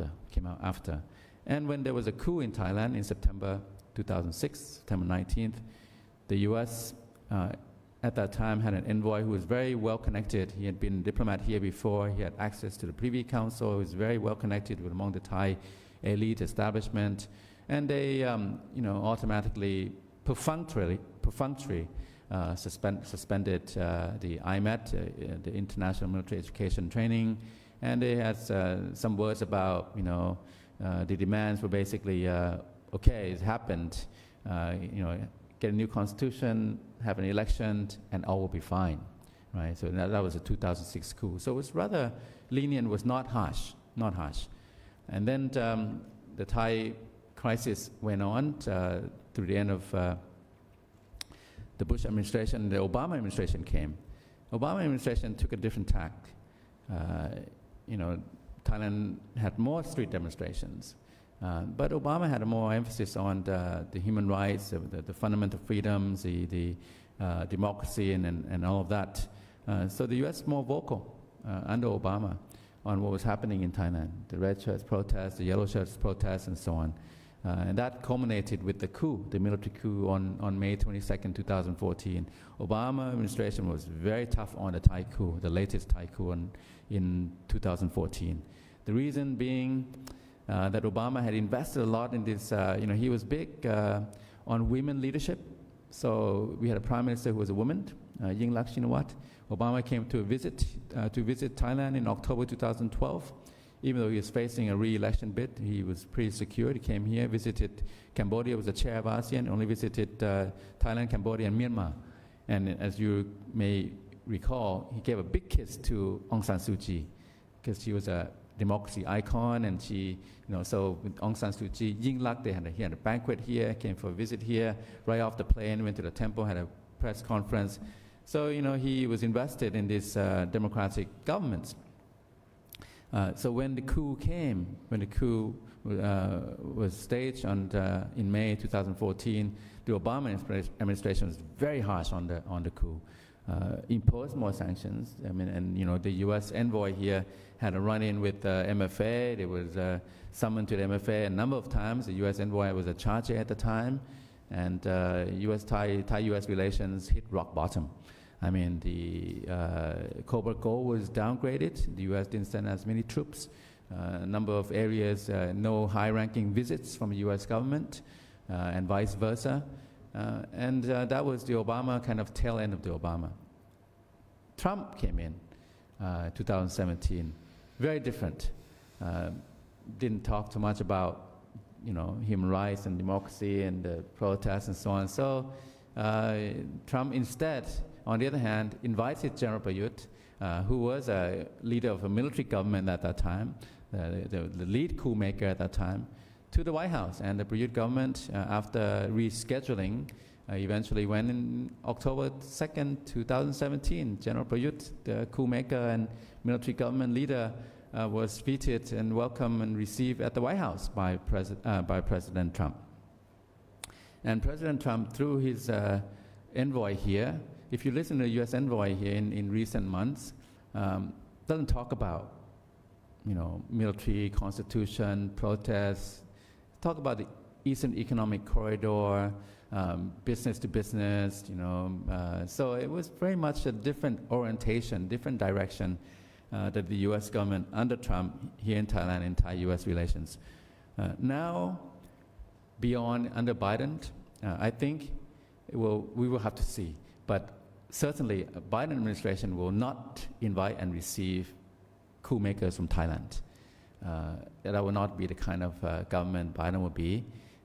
Speaker 3: after. And when there was a coup in Thailand in September 2006, September 19th, the US at that time had an envoy who was very well connected. He had been a diplomat here before. He had access to the Privy Council. He was very well connected with among the Thai elite establishment. And they automatically, perfunctory suspended the IMET, the International Military Education Training. And they had some words about, the demands were basically, okay, it happened, get a new constitution, have an election, and all will be fine, right? So that was a 2006 coup. So it was rather lenient, was not harsh. And then the Thai crisis went on through the end of the Bush administration. The Obama administration came. Obama administration took a different tack. Thailand had more street demonstrations. But Obama had a more emphasis on the human rights, the fundamental freedoms, the democracy, and all of that. So the U.S. more vocal under Obama on what was happening in Thailand, the red shirts protests, the yellow shirts protests, and so on. And that culminated with the coup, the military coup on May 22nd, 2014. Obama administration was very tough on the Thai coup, the latest Thai coup in 2014. The reason being that Obama had invested a lot in this, he was big on women leadership. So we had a prime minister who was a woman, Yingluck Shinawatra. Obama came to visit Thailand in October 2012. Even though he was facing a re-election bid, he was pretty secure. He came here, visited Cambodia, was the chair of ASEAN, only visited Thailand, Cambodia, and Myanmar. And as you may recall, he gave a big kiss to Aung San Suu Kyi, because she was a democracy icon, and she, so with Aung San Suu Kyi, Yingluck, he had a banquet here, came for a visit here, right off the plane, went to the temple, had a press conference. So, he was invested in this democratic government. So when the coup was staged in May 2014, the Obama administration was very harsh on the coup, imposed more sanctions. The U.S. envoy here had a run-in with MFA. There was summoned to the MFA a number of times. The U.S. envoy was a charge at the time, and Thai-U.S. relations hit rock bottom. The covert goal was downgraded. The U.S. didn't send as many troops. A number of areas, no high-ranking visits from the U.S. government, and vice versa. And that was the Obama kind of tail end of the Obama. Trump came in 2017. Very different. Didn't talk too much about, human rights and democracy and the protests and so on. So Trump instead, on the other hand, invited General Prayut, who was a leader of a military government at that time, the lead coup maker at that time, to the White House. And the Prayut government, after rescheduling, eventually went in October 2nd, 2017. General Prayut, the coup maker and military government leader, was greeted and welcomed and received at the White House by President Trump. And President Trump, through his envoy here, if you listen to the U.S. envoy here in recent months, doesn't talk about, military, constitution, protests. Talk about the Eastern Economic Corridor, business to business, So it was very much a different orientation, different direction that the U.S. government under Trump here in Thailand in Thai-U.S. relations. Now, beyond under Biden, I think we will have to see. But certainly, a Biden administration will not invite and receive coup makers from Thailand. That will not be the kind of government Biden will be.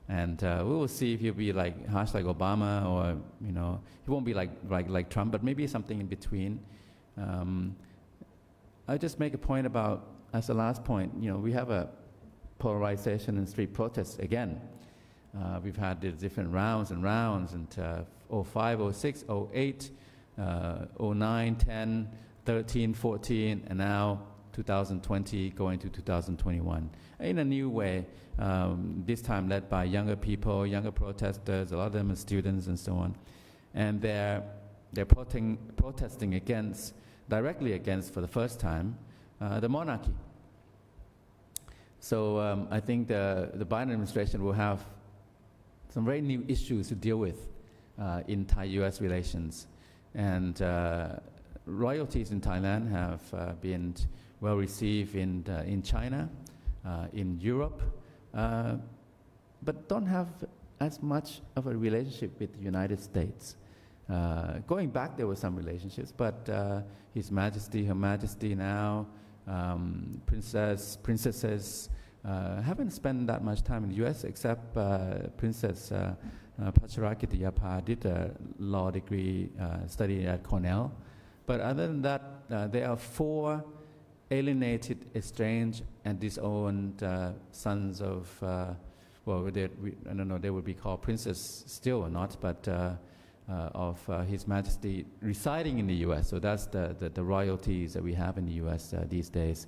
Speaker 3: And we will see if he'll be like harsh like Obama, or he won't be like Trump, but maybe something in between. I'll just make a point about, as the last point, we have a polarization in street protests again. We've had the different rounds, and 05, 06, 08, 09, 10, 13, 14, and now 2020 going to 2021 in a new way, this time led by younger people, younger protesters, a lot of them are students and so on. And they're protesting against, directly against for the first time, the monarchy. So I think the Biden administration will have some very new issues to deal with in Thai-US relations. And royalties in Thailand have been well received in China, in Europe, but don't have as much of a relationship with the United States. Going back, there were some relationships, but His Majesty, Her Majesty now, princesses haven't spent that much time in the U.S. except Princess Pacharakitiyapha did a law degree study at Cornell. But other than that, there are 4 alienated, estranged, and disowned sons of, well, I don't know, they would be called princes still or not, but of His Majesty residing in the U.S. So that's the royalties that we have in the U.S. These days.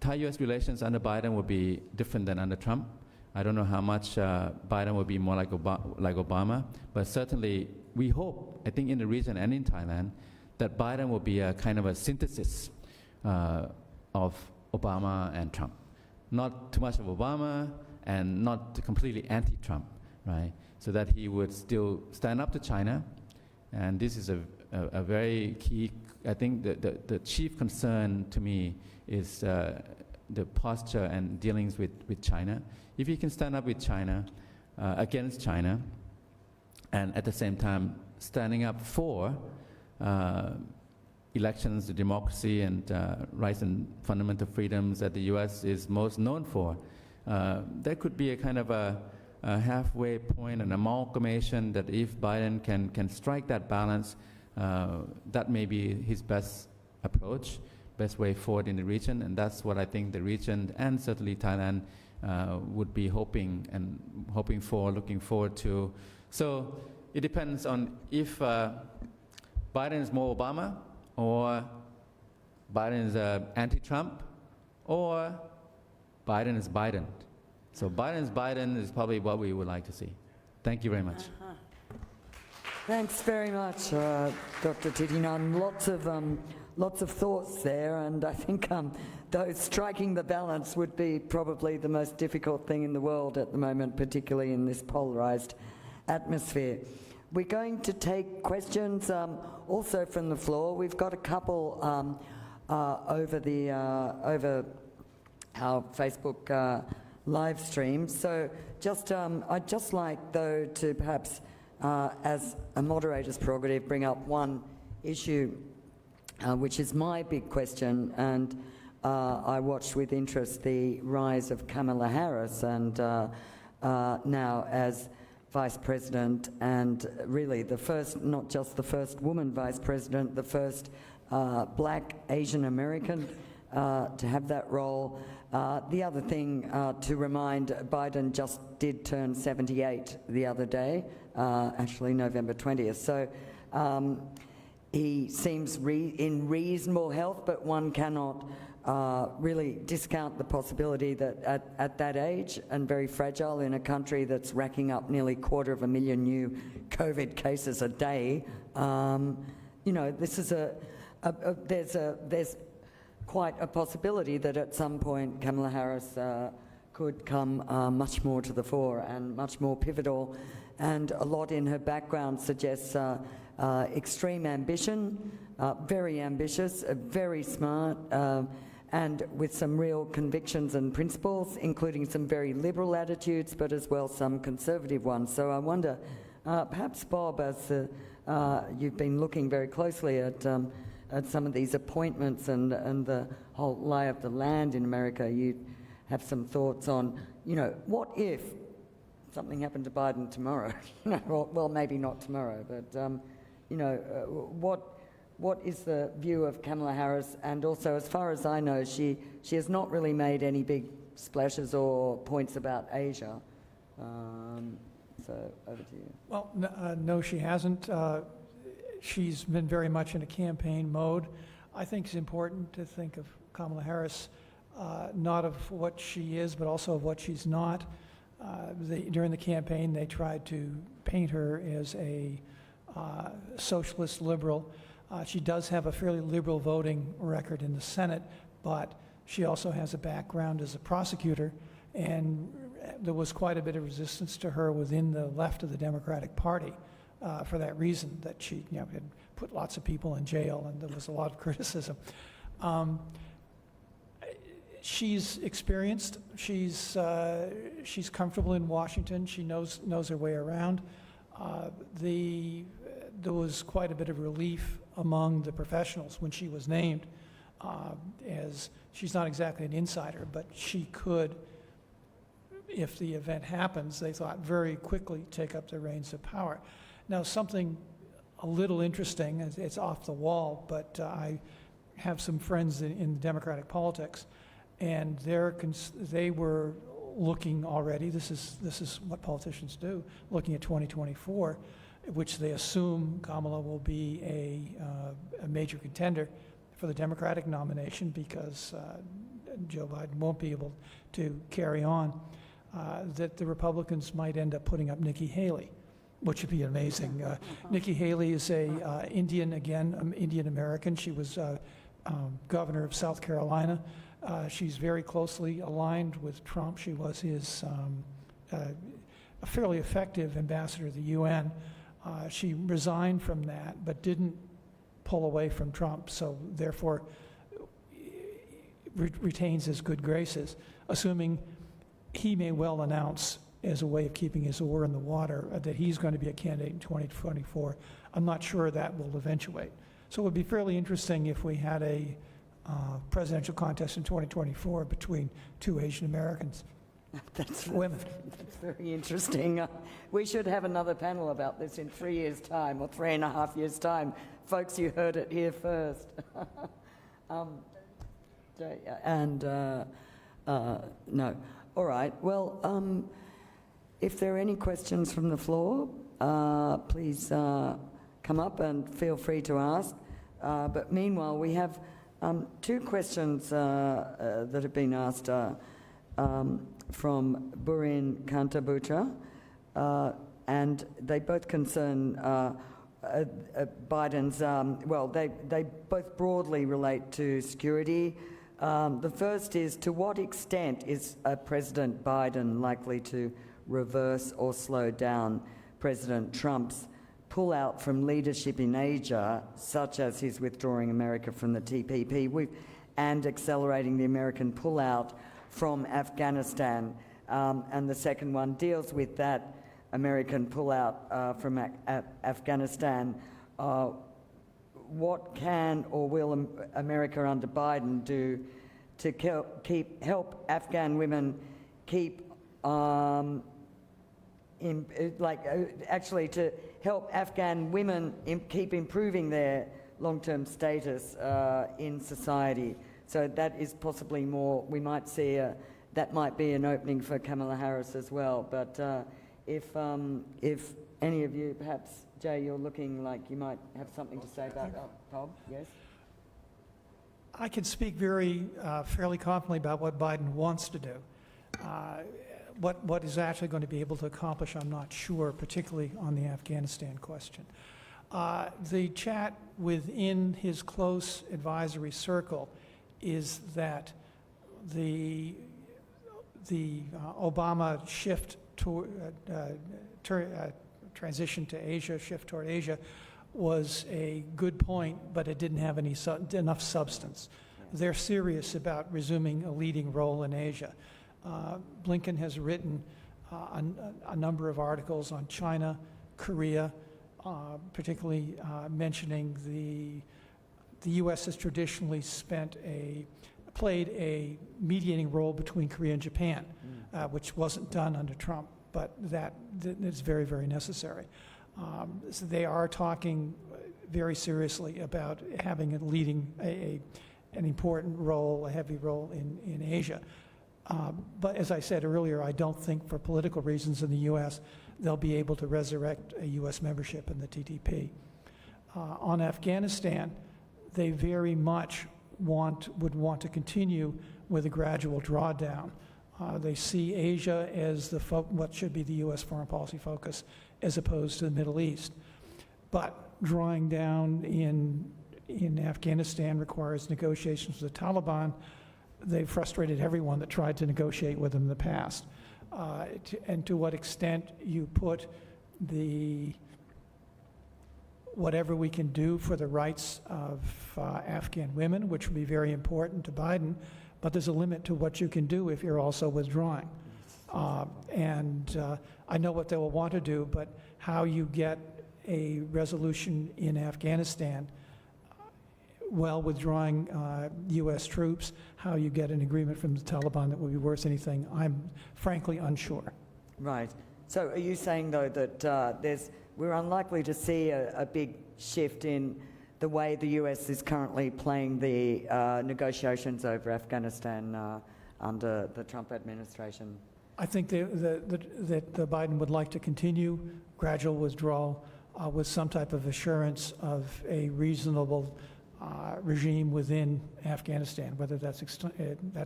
Speaker 3: Thai-U.S. relations under Biden will be different than under Trump. I don't know how much Biden will be more like Obama, but certainly we hope, I think in the region and in Thailand, that Biden will be a kind of a synthesis of Obama and Trump. Not too much of Obama and not completely anti-Trump, right? So that he would still stand up to China. And this is a very key, I think the chief concern to me is the posture and dealings with China. If he can stand up with China, against China, and at the same time standing up for elections, the democracy, and rights and fundamental freedoms that the U.S. is most known for, there could be a kind of a halfway point, an amalgamation that if Biden can strike that balance, that may be his best approach, best way forward in the region, and that's what I think the region and certainly Thailand would be hoping for, looking forward to. So it depends on if Biden is more Obama, or Biden is anti-Trump, or Biden is Biden. So Biden's Biden is probably what we would like to see. Thank you very much.
Speaker 1: Thanks very much, Dr. Titinan. Lots of thoughts there, and I think though striking the balance would be probably the most difficult thing in the world at the moment, particularly in this polarized atmosphere. We're going to take questions also from the floor. We've got a couple over our Facebook live stream. So I'd just like, though, to perhaps, as a moderator's prerogative, bring up one issue, which is my big question. And I watched with interest the rise of Kamala Harris, and now as Vice President, and really the first, not just the first woman Vice President, the first black Asian American to have that role. The other thing to remind, Biden just did turn 78 the other day, actually November 20th. So he seems in reasonable health, but one cannot really discount the possibility that at that age, and very fragile in a country that's racking up nearly 250,000 new COVID cases a day, you know, this is there's quite a possibility that at some point Kamala Harris could come much more to the fore and much more pivotal, and a lot in her background suggests extreme ambition, very ambitious, very smart, and with some real convictions and principles, including some very liberal attitudes, but as well some conservative ones. So I wonder, perhaps Bob, as you've been looking very closely at some of these appointments and the whole lay of the land in America, you have some thoughts on, you know, what if something happened to Biden tomorrow? You know, well, maybe not tomorrow, but you know, what is the view of Kamala Harris? And also, as far as I know, she has not really made any big splashes or points about Asia. So over to you. Well,
Speaker 2: no, she hasn't. She's been very much in a campaign mode. I think it's important to think of Kamala Harris, not of what she is, but also of what she's not. During the campaign, they tried to paint her as a socialist liberal. She does have a fairly liberal voting record in the Senate, but she also has a background as a prosecutor, and there was quite a bit of resistance to her within the left of the Democratic Party for that reason, that she had put lots of people in jail, and there was a lot of criticism. She's experienced. She's comfortable in Washington. She knows her way around. There was quite a bit of relief among the professionals when she was named, as she's not exactly an insider, but she could, if the event happens, they thought, very quickly take up the reins of power. Now, something a little interesting, it's off the wall, but I have some friends in Democratic politics, and they were looking already, this is what politicians do, looking at 2024, which they assume Kamala will be a major contender for the Democratic nomination because Joe Biden won't be able to carry on, that the Republicans might end up putting up Nikki Haley, which would be amazing. Nikki Haley is Indian American. She was governor of South Carolina. She's very closely aligned with Trump. She was his a fairly effective ambassador to the UN. She resigned from that, but didn't pull away from Trump, so therefore retains his good graces, assuming he may well announce, as a way of keeping his oar in the water, that he's going to be a candidate in 2024. I'm not sure that will eventuate. So it would be fairly interesting if we had a presidential contest in 2024 between two Asian Americans. Women.
Speaker 1: That's very interesting. We should have another panel about this in 3 years' time or 3.5 years' time. Folks, you heard it here first. No. All right. Well, if there are any questions from the floor, please come up and feel free to ask. But meanwhile, we have two questions that have been asked from Burin Kantabucha, and they both concern Biden's, they both broadly relate to security. The first is, to what extent is President Biden likely to reverse or slow down President Trump's pullout from leadership in Asia, such as his withdrawing America from the TPP, and accelerating the American pullout from Afghanistan? And the second one deals with that American pullout from Afghanistan. What can or will America under Biden do to help Afghan women keep to help Afghan women keep improving their long-term status in society? So that is possibly more, we might see that might be an opening for Kamala Harris as well. But if any of you, perhaps Jay, you're looking like you might have something to say about that. Bob, yes?
Speaker 2: I can speak fairly confidently about what Biden wants to do. What he's actually going to be able to accomplish, I'm not sure, particularly on the Afghanistan question. The chat within his close advisory circle is that the Obama shift transition to Asia, shift toward Asia, was a good point, but it didn't have enough substance. They're serious about resuming a leading role in Asia. Blinken has written a number of articles on China, Korea, particularly mentioning the U.S. has traditionally played a mediating role between Korea and Japan, which wasn't done under Trump, but that is very, very necessary. So they are talking very seriously about having an important role, a heavy role in Asia. But as I said earlier, I don't think for political reasons in the U.S. they'll be able to resurrect a U.S. membership in the TTP. On Afghanistan, they very much would want to continue with a gradual drawdown. They see Asia as what should be the U.S. foreign policy focus as opposed to the Middle East. But drawing down in Afghanistan requires negotiations with the Taliban. They've frustrated everyone that tried to negotiate with them in the past. And to what extent you put whatever we can do for the rights of Afghan women, which would be very important to Biden, but there's a limit to what you can do if you're also withdrawing. I know what they will want to do, but how you get a resolution in Afghanistan while withdrawing U.S. troops, how you get an agreement from the Taliban that will be worth anything, I'm frankly unsure.
Speaker 1: Right. So are you saying, though, that we're unlikely to see a big shift in the way the US is currently playing the negotiations over Afghanistan under the Trump administration?
Speaker 2: I think that Biden would like to continue gradual withdrawal with some type of assurance of a reasonable regime within Afghanistan. Whether that's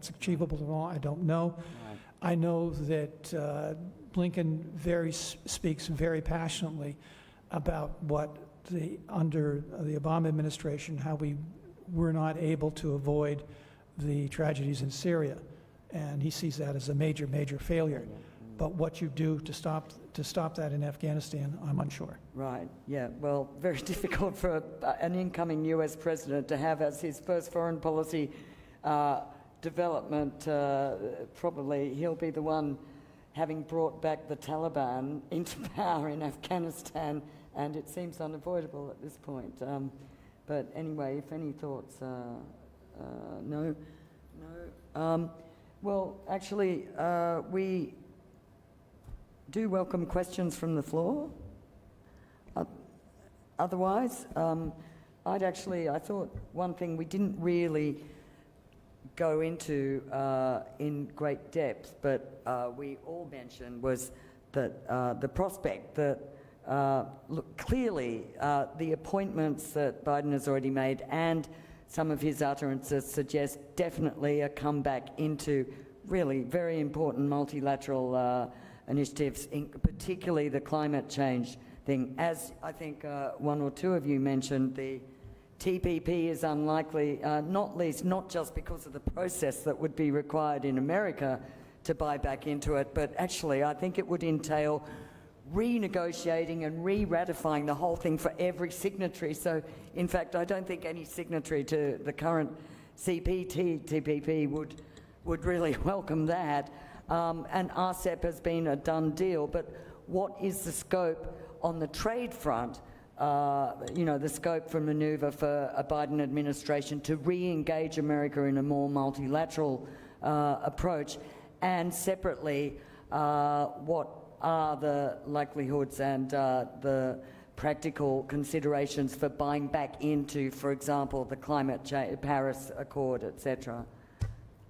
Speaker 2: achievable or not, I don't know.
Speaker 1: Right.
Speaker 2: I know that Blinken speaks very passionately about what under the Obama administration, how we were not able to avoid the tragedies in Syria, and he sees that as a major, major failure. But what you do to stop that in Afghanistan, I'm unsure.
Speaker 1: Right. Yeah. Well, very difficult for an incoming US president to have as his first foreign policy development. Probably he'll be the one having brought back the Taliban into power in Afghanistan, and it seems unavoidable at this point. But anyway, if any thoughts? No? No? Well, actually, we do welcome questions from the floor. Otherwise, I thought one thing we didn't really go into in great depth, but we all mentioned was that the prospect that look, clearly the appointments that Biden has already made and some of his utterances suggest definitely a comeback into really very important multilateral initiatives, particularly the climate change thing. As I think one or two of you mentioned, the TPP is unlikely, not just because of the process that would be required in America to buy back into it, but actually I think it would entail renegotiating and re-ratifying the whole thing for every signatory. So, in fact, I don't think any signatory to the current TPP would really welcome that. And RCEP has been a done deal, but what is the scope on the trade front, the scope for manoeuvre for a Biden administration to re-engage America in a more multilateral approach? And separately, what are the likelihoods and the practical considerations for buying back into, for example, the climate change, Paris Accord, etc.?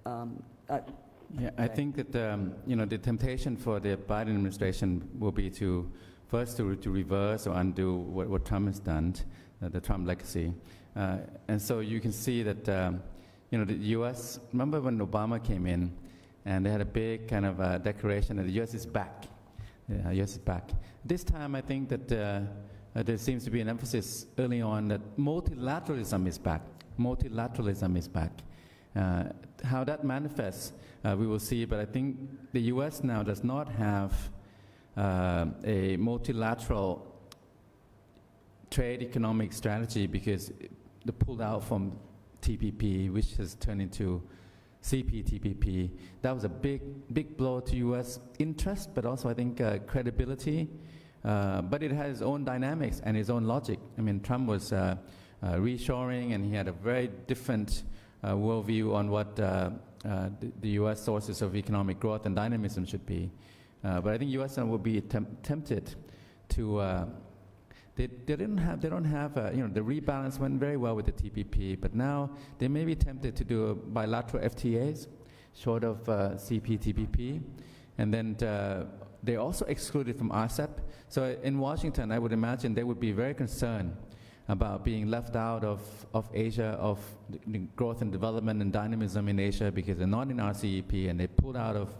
Speaker 3: I think that the temptation for the Biden administration will be to reverse or undo what Trump has done, the Trump legacy, and so you can see that the U.S. Remember when Obama came in, and they had a big kind of declaration that the U.S. is back. Yeah, U.S. is back. This time, I think that there seems to be an emphasis early on that multilateralism is back. Multilateralism is back. How that manifests, we will see, but I think the U.S. now does not have a multilateral trade economic strategy because they pulled out from TPP, which has turned into CPTPP. That was a big blow to U.S. interest, but also I think credibility. But it has its own dynamics and its own logic. I mean, Trump was reshoring, and he had a very different worldview on what the U.S. sources of economic growth and dynamism should be. But I think U.S. will be tempted to. They don't have. The rebalance went very well with the TPP, but now they may be tempted to do bilateral FTAs, short of CPTPP, and then they're also excluded from RCEP. So in Washington, I would imagine they would be very concerned about being left out of Asia, of the growth and development and dynamism in Asia because they're not in RCEP and they pulled out of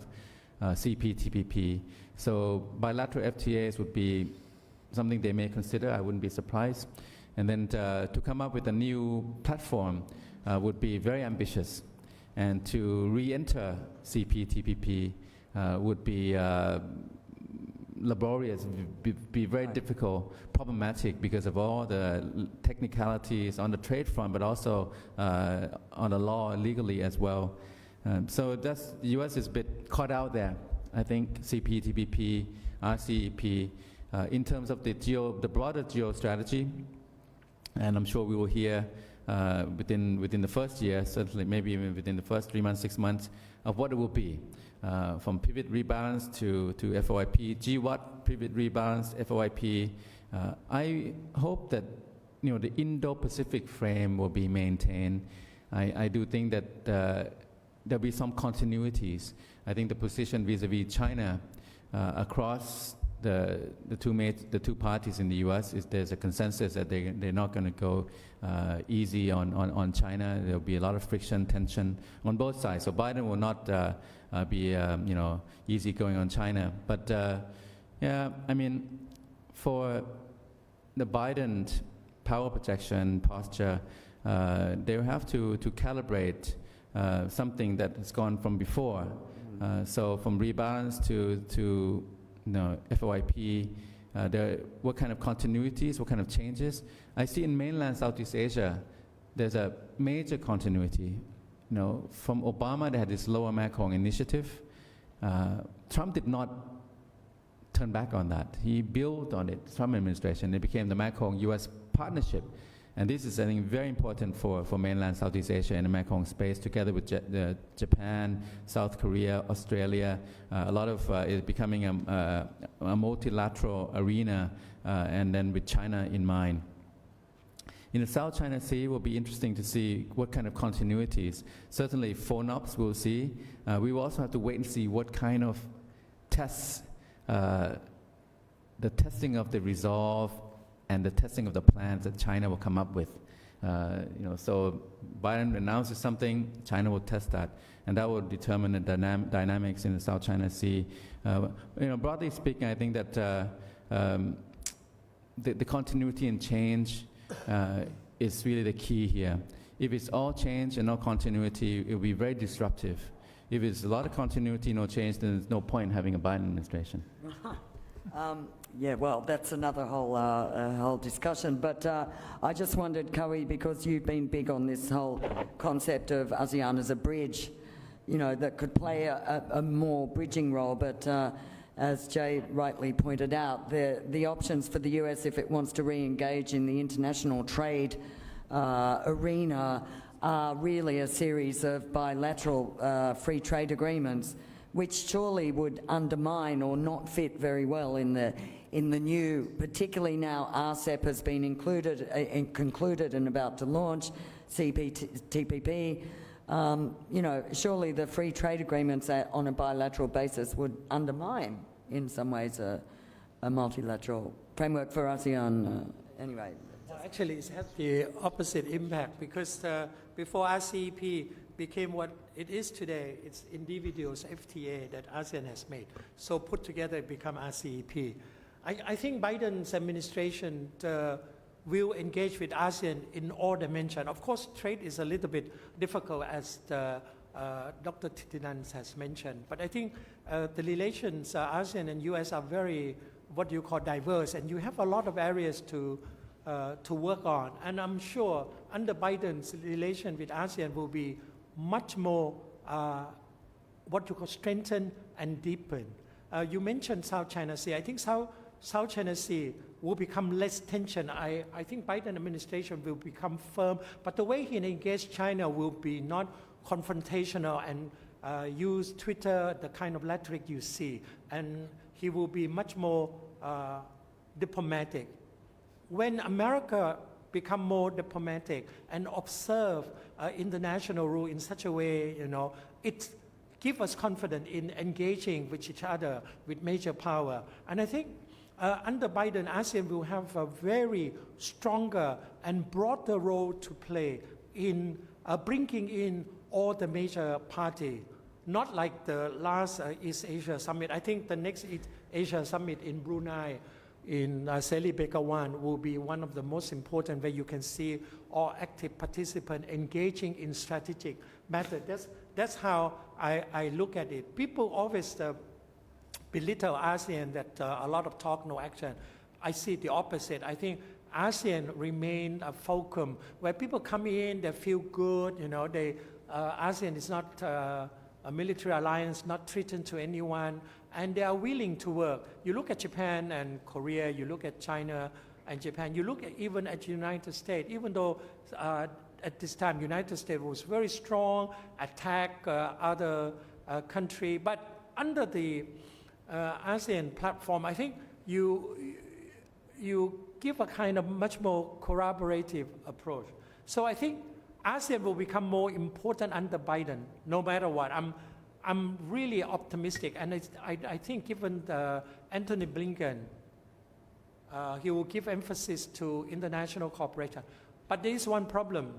Speaker 3: CPTPP. So bilateral FTAs would be something they may consider. I wouldn't be surprised. And then to come up with a new platform would be very ambitious. And to re-enter CPTPP would be laborious, be very difficult, problematic because of all the technicalities on the trade front, but also on the law legally as well. So the U.S. is a bit caught out there. I think CPTPP, RCEP, in terms of the broader geostrategy, and I'm sure we will hear within the first year, certainly maybe even within the first 3 months, 6 months, of what it will be. From pivot rebalance to FOIP, GWAT, pivot rebalance, FOIP. I hope that the Indo-Pacific frame will be maintained. I do think that there'll be some continuities. I think the position vis-a-vis China across the two parties in the U.S. is there's a consensus that they're not going to go easy on China. There'll be a lot of friction, tension on both sides. So Biden will not be easy going on China. But yeah, I mean, for the Biden power projection posture, they will have to calibrate something that has gone from before. So from rebalance to FOIP, what kind of continuities, what kind of changes? I see in mainland Southeast Asia, there's a major continuity. From Obama, they had this Lower Mekong initiative. Trump did not turn back on that. He built on it, Trump administration. It became the Mekong-US partnership. And this is, I think, very important for mainland Southeast Asia and the Mekong space, together with Japan, South Korea, Australia. A lot of it becoming a multilateral arena, and then with China in mind. In the South China Sea, it will be interesting to see what kind of continuities. Certainly, FONOPs we'll see. We will also have to wait and see what kind of tests, the testing of the resolve, and the testing of the plans that China will come up with. So Biden announces something, China will test that, and that will determine the dynamics in the South China Sea. Broadly speaking, I think that the continuity and change is really the key here. If it's all change and no continuity, it will be very disruptive. If it's a lot of continuity, no change, then there's no point in having a Biden administration.
Speaker 1: Yeah, well, that's another whole discussion. But I just wondered, Kawi, because you've been big on this whole concept of ASEAN as a bridge, that could play a more bridging role. But as Jay rightly pointed out, the options for the US, if it wants to re-engage in the international trade arena, are really a series of bilateral free trade agreements, which surely would undermine or not fit very well in the new, particularly now RCEP has been concluded and about to launch, CPTPP. Surely the free trade agreements on a bilateral basis would undermine, in some ways, a multilateral framework for ASEAN. Anyway.
Speaker 4: Actually, it has the opposite impact because before RCEP became what it is today, it's individuals FTA that ASEAN has made. So put together, it become RCEP. I think Biden's administration will engage with ASEAN in all dimensions. Of course, trade is a little bit difficult, as Dr. Thitinan has mentioned. But I think the relations, ASEAN and US are very, what you call, diverse, and you have a lot of areas to work on. And I'm sure under Biden's relation with ASEAN will be much more what you call strengthened and deepened. You mentioned South China Sea. I think South China Sea will become less tension. I think Biden administration will become firm, but the way he engages China will be not confrontational and use Twitter, the kind of rhetoric you see, and he will be much more diplomatic. When America become more diplomatic and observe international rule in such a way, it gives us confidence in engaging with each other, with major power. And I think under Biden, ASEAN will have a very stronger and broader role to play in bringing in all the major parties. Not like the last East Asia Summit. I think the next East Asia Summit in Brunei, in Seri Begawan, will be one of the most important, where you can see all active participants engaging in strategic matters. That's how I look at it. People always belittle ASEAN, that a lot of talk, no action. I see the opposite. I think ASEAN remain a fulcrum where people come in, they feel good, ASEAN is not a military alliance, not threatened to anyone, and they are willing to work. You look at Japan and Korea, you look at China and Japan, you look even at the United States, even though at this time United States was very strong, attack other country, but under the ASEAN platform, I think you give a kind of much more collaborative approach. So I think ASEAN will become more important under Biden, no matter what. I'm really optimistic, and I think given Anthony Blinken, he will give emphasis to international cooperation. But there is one problem.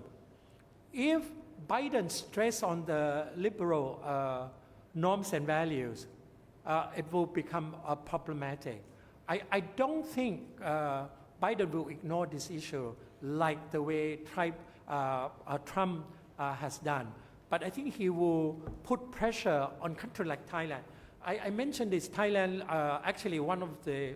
Speaker 4: If Biden stress on the liberal norms and values, it will become problematic. I don't think Biden will ignore this issue like the way Trump has done. But I think he will put pressure on countries like Thailand. I mentioned this, Thailand actually one of the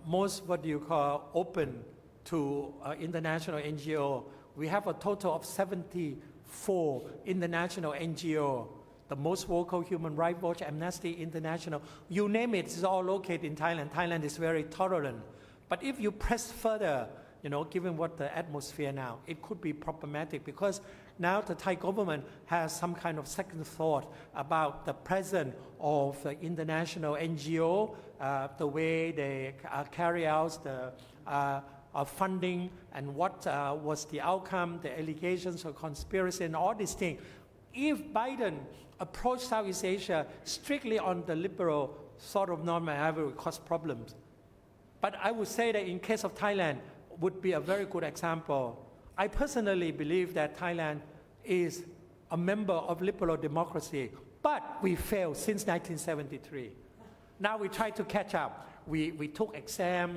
Speaker 4: most, open to international NGO. We have a total of 74 international NGO. The most vocal Human Rights Watch, Amnesty International, you name it, it's all located in Thailand. Thailand is very tolerant. But if you press further, given what the atmosphere now, it could be problematic, because now the Thai government has some kind of second thought about the presence of the international NGO, the way they carry out the funding, and what was the outcome, the allegations of conspiracy and all these things. If Biden approached Southeast Asia strictly on the liberal sort of norm, it will cause problems. But I would say that in case of Thailand, would be a very good example. I personally believe that Thailand is a member of liberal democracy, but we failed since 1973. Now we try to catch up. We took exam,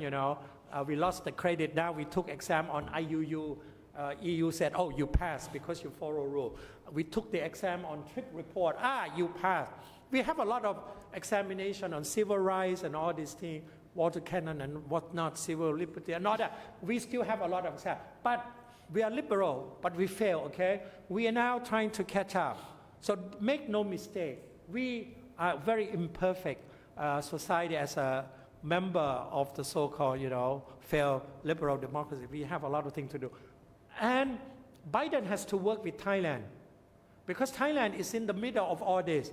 Speaker 4: we lost the credit. Now we took exam on IUU. EU said, oh, you passed because you follow rule. We took the exam on trip report. You passed. We have a lot of examination on civil rights and all these things, water cannon and whatnot, civil liberty and all that. We still have a lot of exam. But we are liberal, but we fail, okay? We are now trying to catch up. So make no mistake, we are a very imperfect society as a member of the so-called, failed liberal democracy. We have a lot of things to do. And Biden has to work with Thailand, because Thailand is in the middle of all this.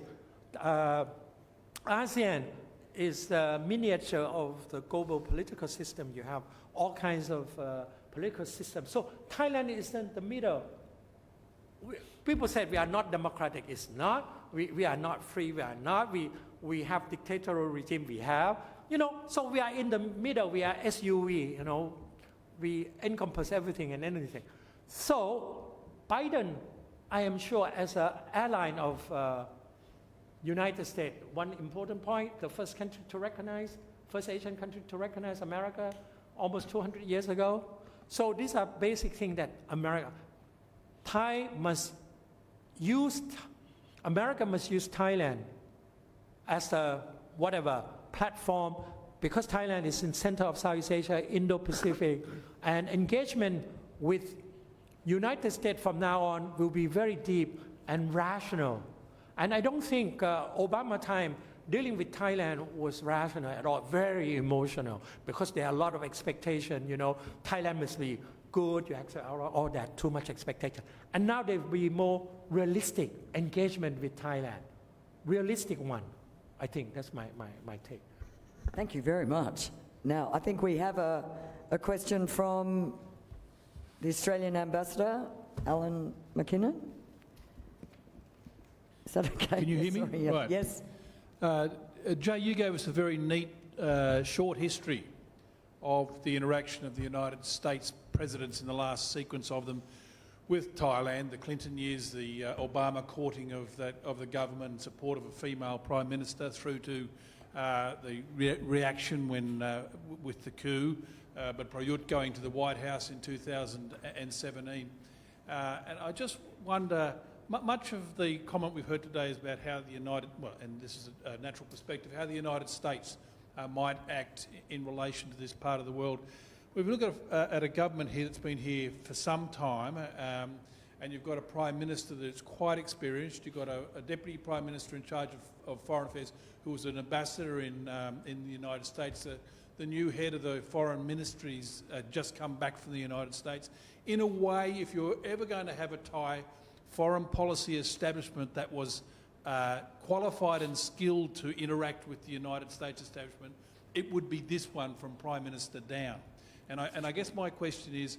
Speaker 4: ASEAN is the miniature of the global political system. You have all kinds of political systems. So Thailand is in the middle. People say we are not democratic. It's not. We are not free. We are not. We have dictatorial regime. We have. So we are in the middle. We are SUV. We encompass everything and anything. So Biden, I am sure, as an ally of United States, one important point, the first country to recognize, first Asian country to recognize America almost 200 years ago. So these are basic things that America must use Thailand as a platform, because Thailand is in center of Southeast Asia, Indo-Pacific, and engagement with United States from now on will be very deep and rational. And I don't think Obama time dealing with Thailand was rational at all, very emotional, because there are a lot of expectation, Thailand must be good, you accept all that, too much expectation. And now there will be more realistic engagement with Thailand, realistic one. I think that's my take.
Speaker 1: Thank you very much. Now, I think we have a question from the Australian Ambassador, Alan McKinnon. Is that okay?
Speaker 5: Can you hear me?
Speaker 1: Sorry, yeah.
Speaker 5: Right.
Speaker 1: Yes.
Speaker 5: Jay, you gave us a very neat short history of the interaction of the United States presidents in the last sequence of them with Thailand, the Clinton years, the Obama courting of the government in support of a female prime minister, through to the reaction when with the coup, but Prayut going to the White House in 2017. And I just wonder, much of the comment we've heard today is about how the and this is a natural perspective, how the United States might act in relation to this part of the world. We've looked at a government here that's been here for some time, and you've got a Prime Minister that's quite experienced. You've got a Deputy Prime Minister in charge of Foreign Affairs who was an ambassador in the United States. The new head of the foreign ministries just come back from the United States. In a way, if you're ever going to have a Thai foreign policy establishment that was qualified and skilled to interact with the United States establishment, it would be this one from Prime Minister down. And I guess my question is,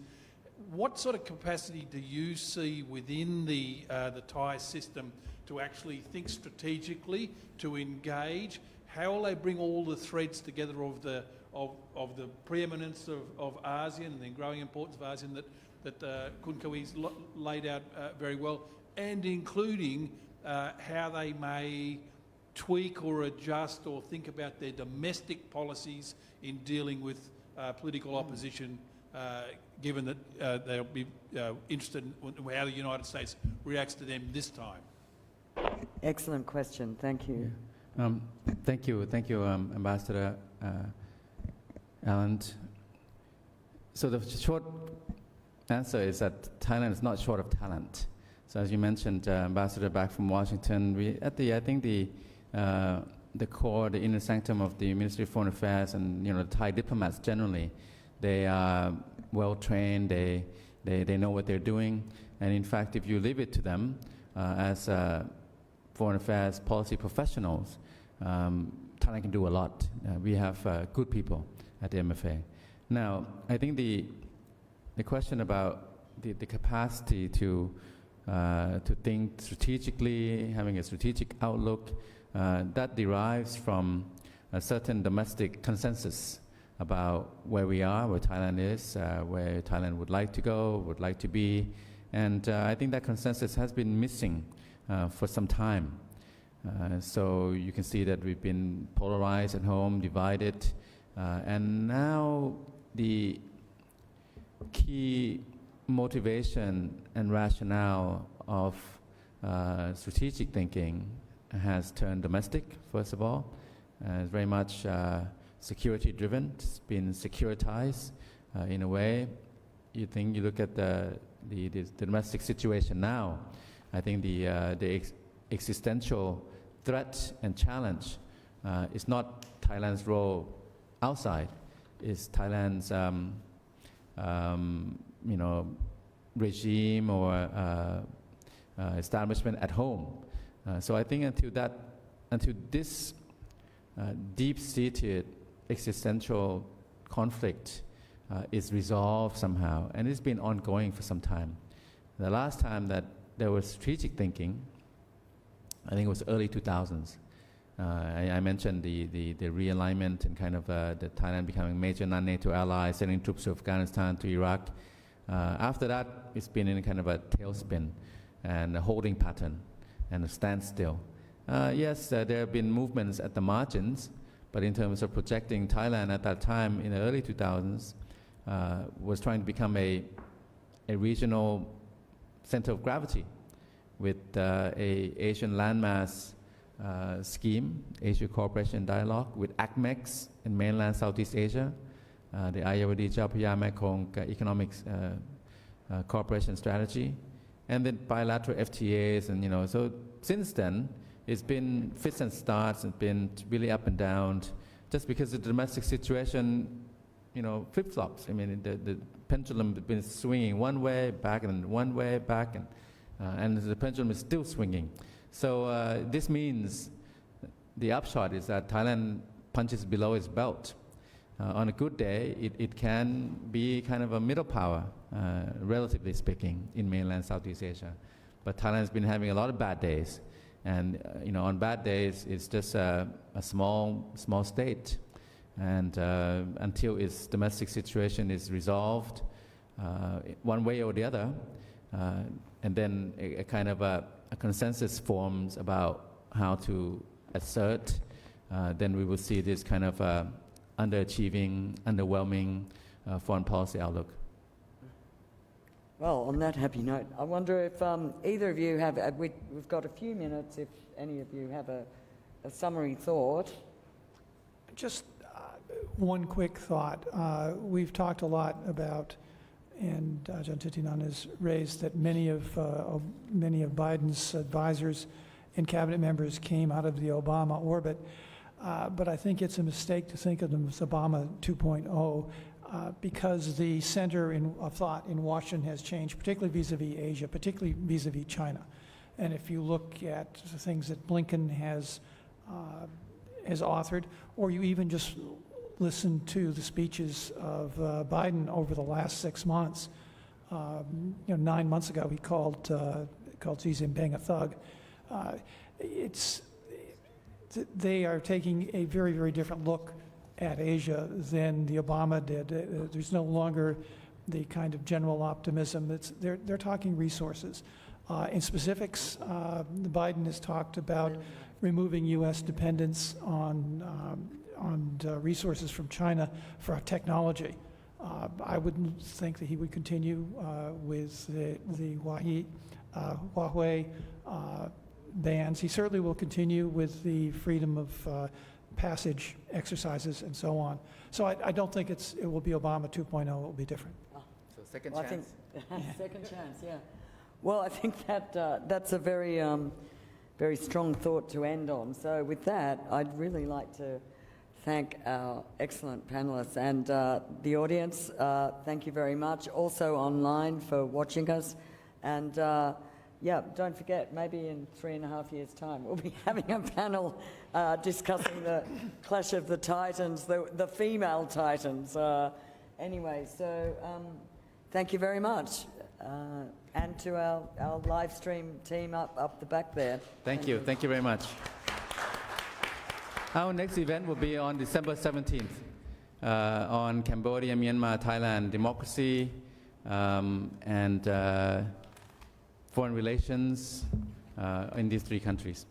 Speaker 5: what sort of capacity do you see within the Thai system to actually think strategically, to engage? How will they bring all the threads together of the preeminence of ASEAN and the growing importance of ASEAN that Kun Kawi's laid out very well, and including how they may tweak or adjust or think about their domestic policies in dealing with political opposition, given that they'll be interested in how the United States reacts to them this time?
Speaker 1: Excellent question. Thank you.
Speaker 3: Yeah. Thank you, Ambassador Alan. So the short answer is that Thailand is not short of talent. So as you mentioned, Ambassador, back from Washington, I think the core, the inner sanctum of the Ministry of Foreign Affairs and the Thai diplomats generally, they are well trained. They know what they're doing, and in fact, if you leave it to them as foreign affairs policy professionals, Thailand can do a lot. We have good people at the MFA. Now, I think the question about the capacity to think strategically, having a strategic outlook, that derives from a certain domestic consensus about where we are, where Thailand is, where Thailand would like to go, would like to be. And I think that consensus has been missing for some time. So you can see that we've been polarized at home, divided, and now the key motivation and rationale of strategic thinking has turned domestic, first of all. It's very much security driven. It's been securitized in a way. You look at the domestic situation now, I think the existential threat and challenge is not Thailand's role outside, it's Thailand's regime or establishment at home. So I think until this deep-seated existential conflict is resolved somehow, and it's been ongoing for some time. The last time that there was strategic thinking, I think it was early 2000s. I mentioned the realignment and kind of the Thailand becoming a major non-NATO ally, sending troops to Afghanistan, to Iraq. After that, it's been in kind of a tailspin and a holding pattern and a standstill. Yes, there have been movements at the margins, but in terms of projecting Thailand at that time in the early 2000s, was trying to become a regional center of gravity with a Asian landmass scheme, Asia Cooperation Dialogue, with ACMEX in mainland Southeast Asia, the Ayeyarwady Chao Phraya Mekong Economic Cooperation Strategy, and then bilateral FTAs, and so since then it's been fits and starts, and been really up and down, just because the domestic situation, flip-flops. I mean, the pendulum has been swinging one way back and one way back, and the pendulum is still swinging. So this means the upshot is that Thailand punches below its belt. On a good day, it can be kind of a middle power, relatively speaking, in mainland Southeast Asia. But Thailand's been having a lot of bad days. And on bad days, it's just a small state. And until its domestic situation is resolved, one way or the other, and then a kind of a consensus forms about how to assert, then we will see this kind of underachieving, underwhelming foreign policy outlook.
Speaker 1: Well, on that happy note, I wonder if either of you have, we've got a few minutes, if any of you have a summary thought.
Speaker 2: Just one quick thought. We've talked a lot about, and Ajahn Titinan has raised, that many of Biden's advisors and cabinet members came out of the Obama orbit. But I think it's a mistake to think of them as Obama 2.0 because the center of thought in Washington has changed, particularly vis-a-vis Asia, particularly vis-a-vis China. And if you look at the things that Blinken has authored, or you even just listen to the speeches of Biden over the last 6 months. 9 months ago, he called Xi Jinping a thug. They are taking a very, very different look at Asia than the Obama did. There's no longer the kind of general optimism. They're talking resources. In specifics, Biden has talked about removing U.S. dependence on resources from China for our technology. I wouldn't think that he would continue with the Huawei bans. He certainly will continue with the freedom of passage exercises and so on. So I don't think it will be Obama 2.0. It will be different.
Speaker 3: So second
Speaker 1: Well,
Speaker 3: chance.
Speaker 1: Second chance, yeah. Well, I think that that's a very, very strong thought to end on. So with that, I'd really like to thank our excellent panelists and the audience. Thank you very much. Also online for watching us. And yeah, don't forget, maybe in 3.5 years' time, we'll be having a panel discussing the clash of the titans, the female titans. Anyway, so thank you very much. And to our live stream team up the back there.
Speaker 3: Thank you very much. Our next event will be on December 17th on Cambodia, Myanmar, Thailand, democracy and foreign relations in these 3 countries.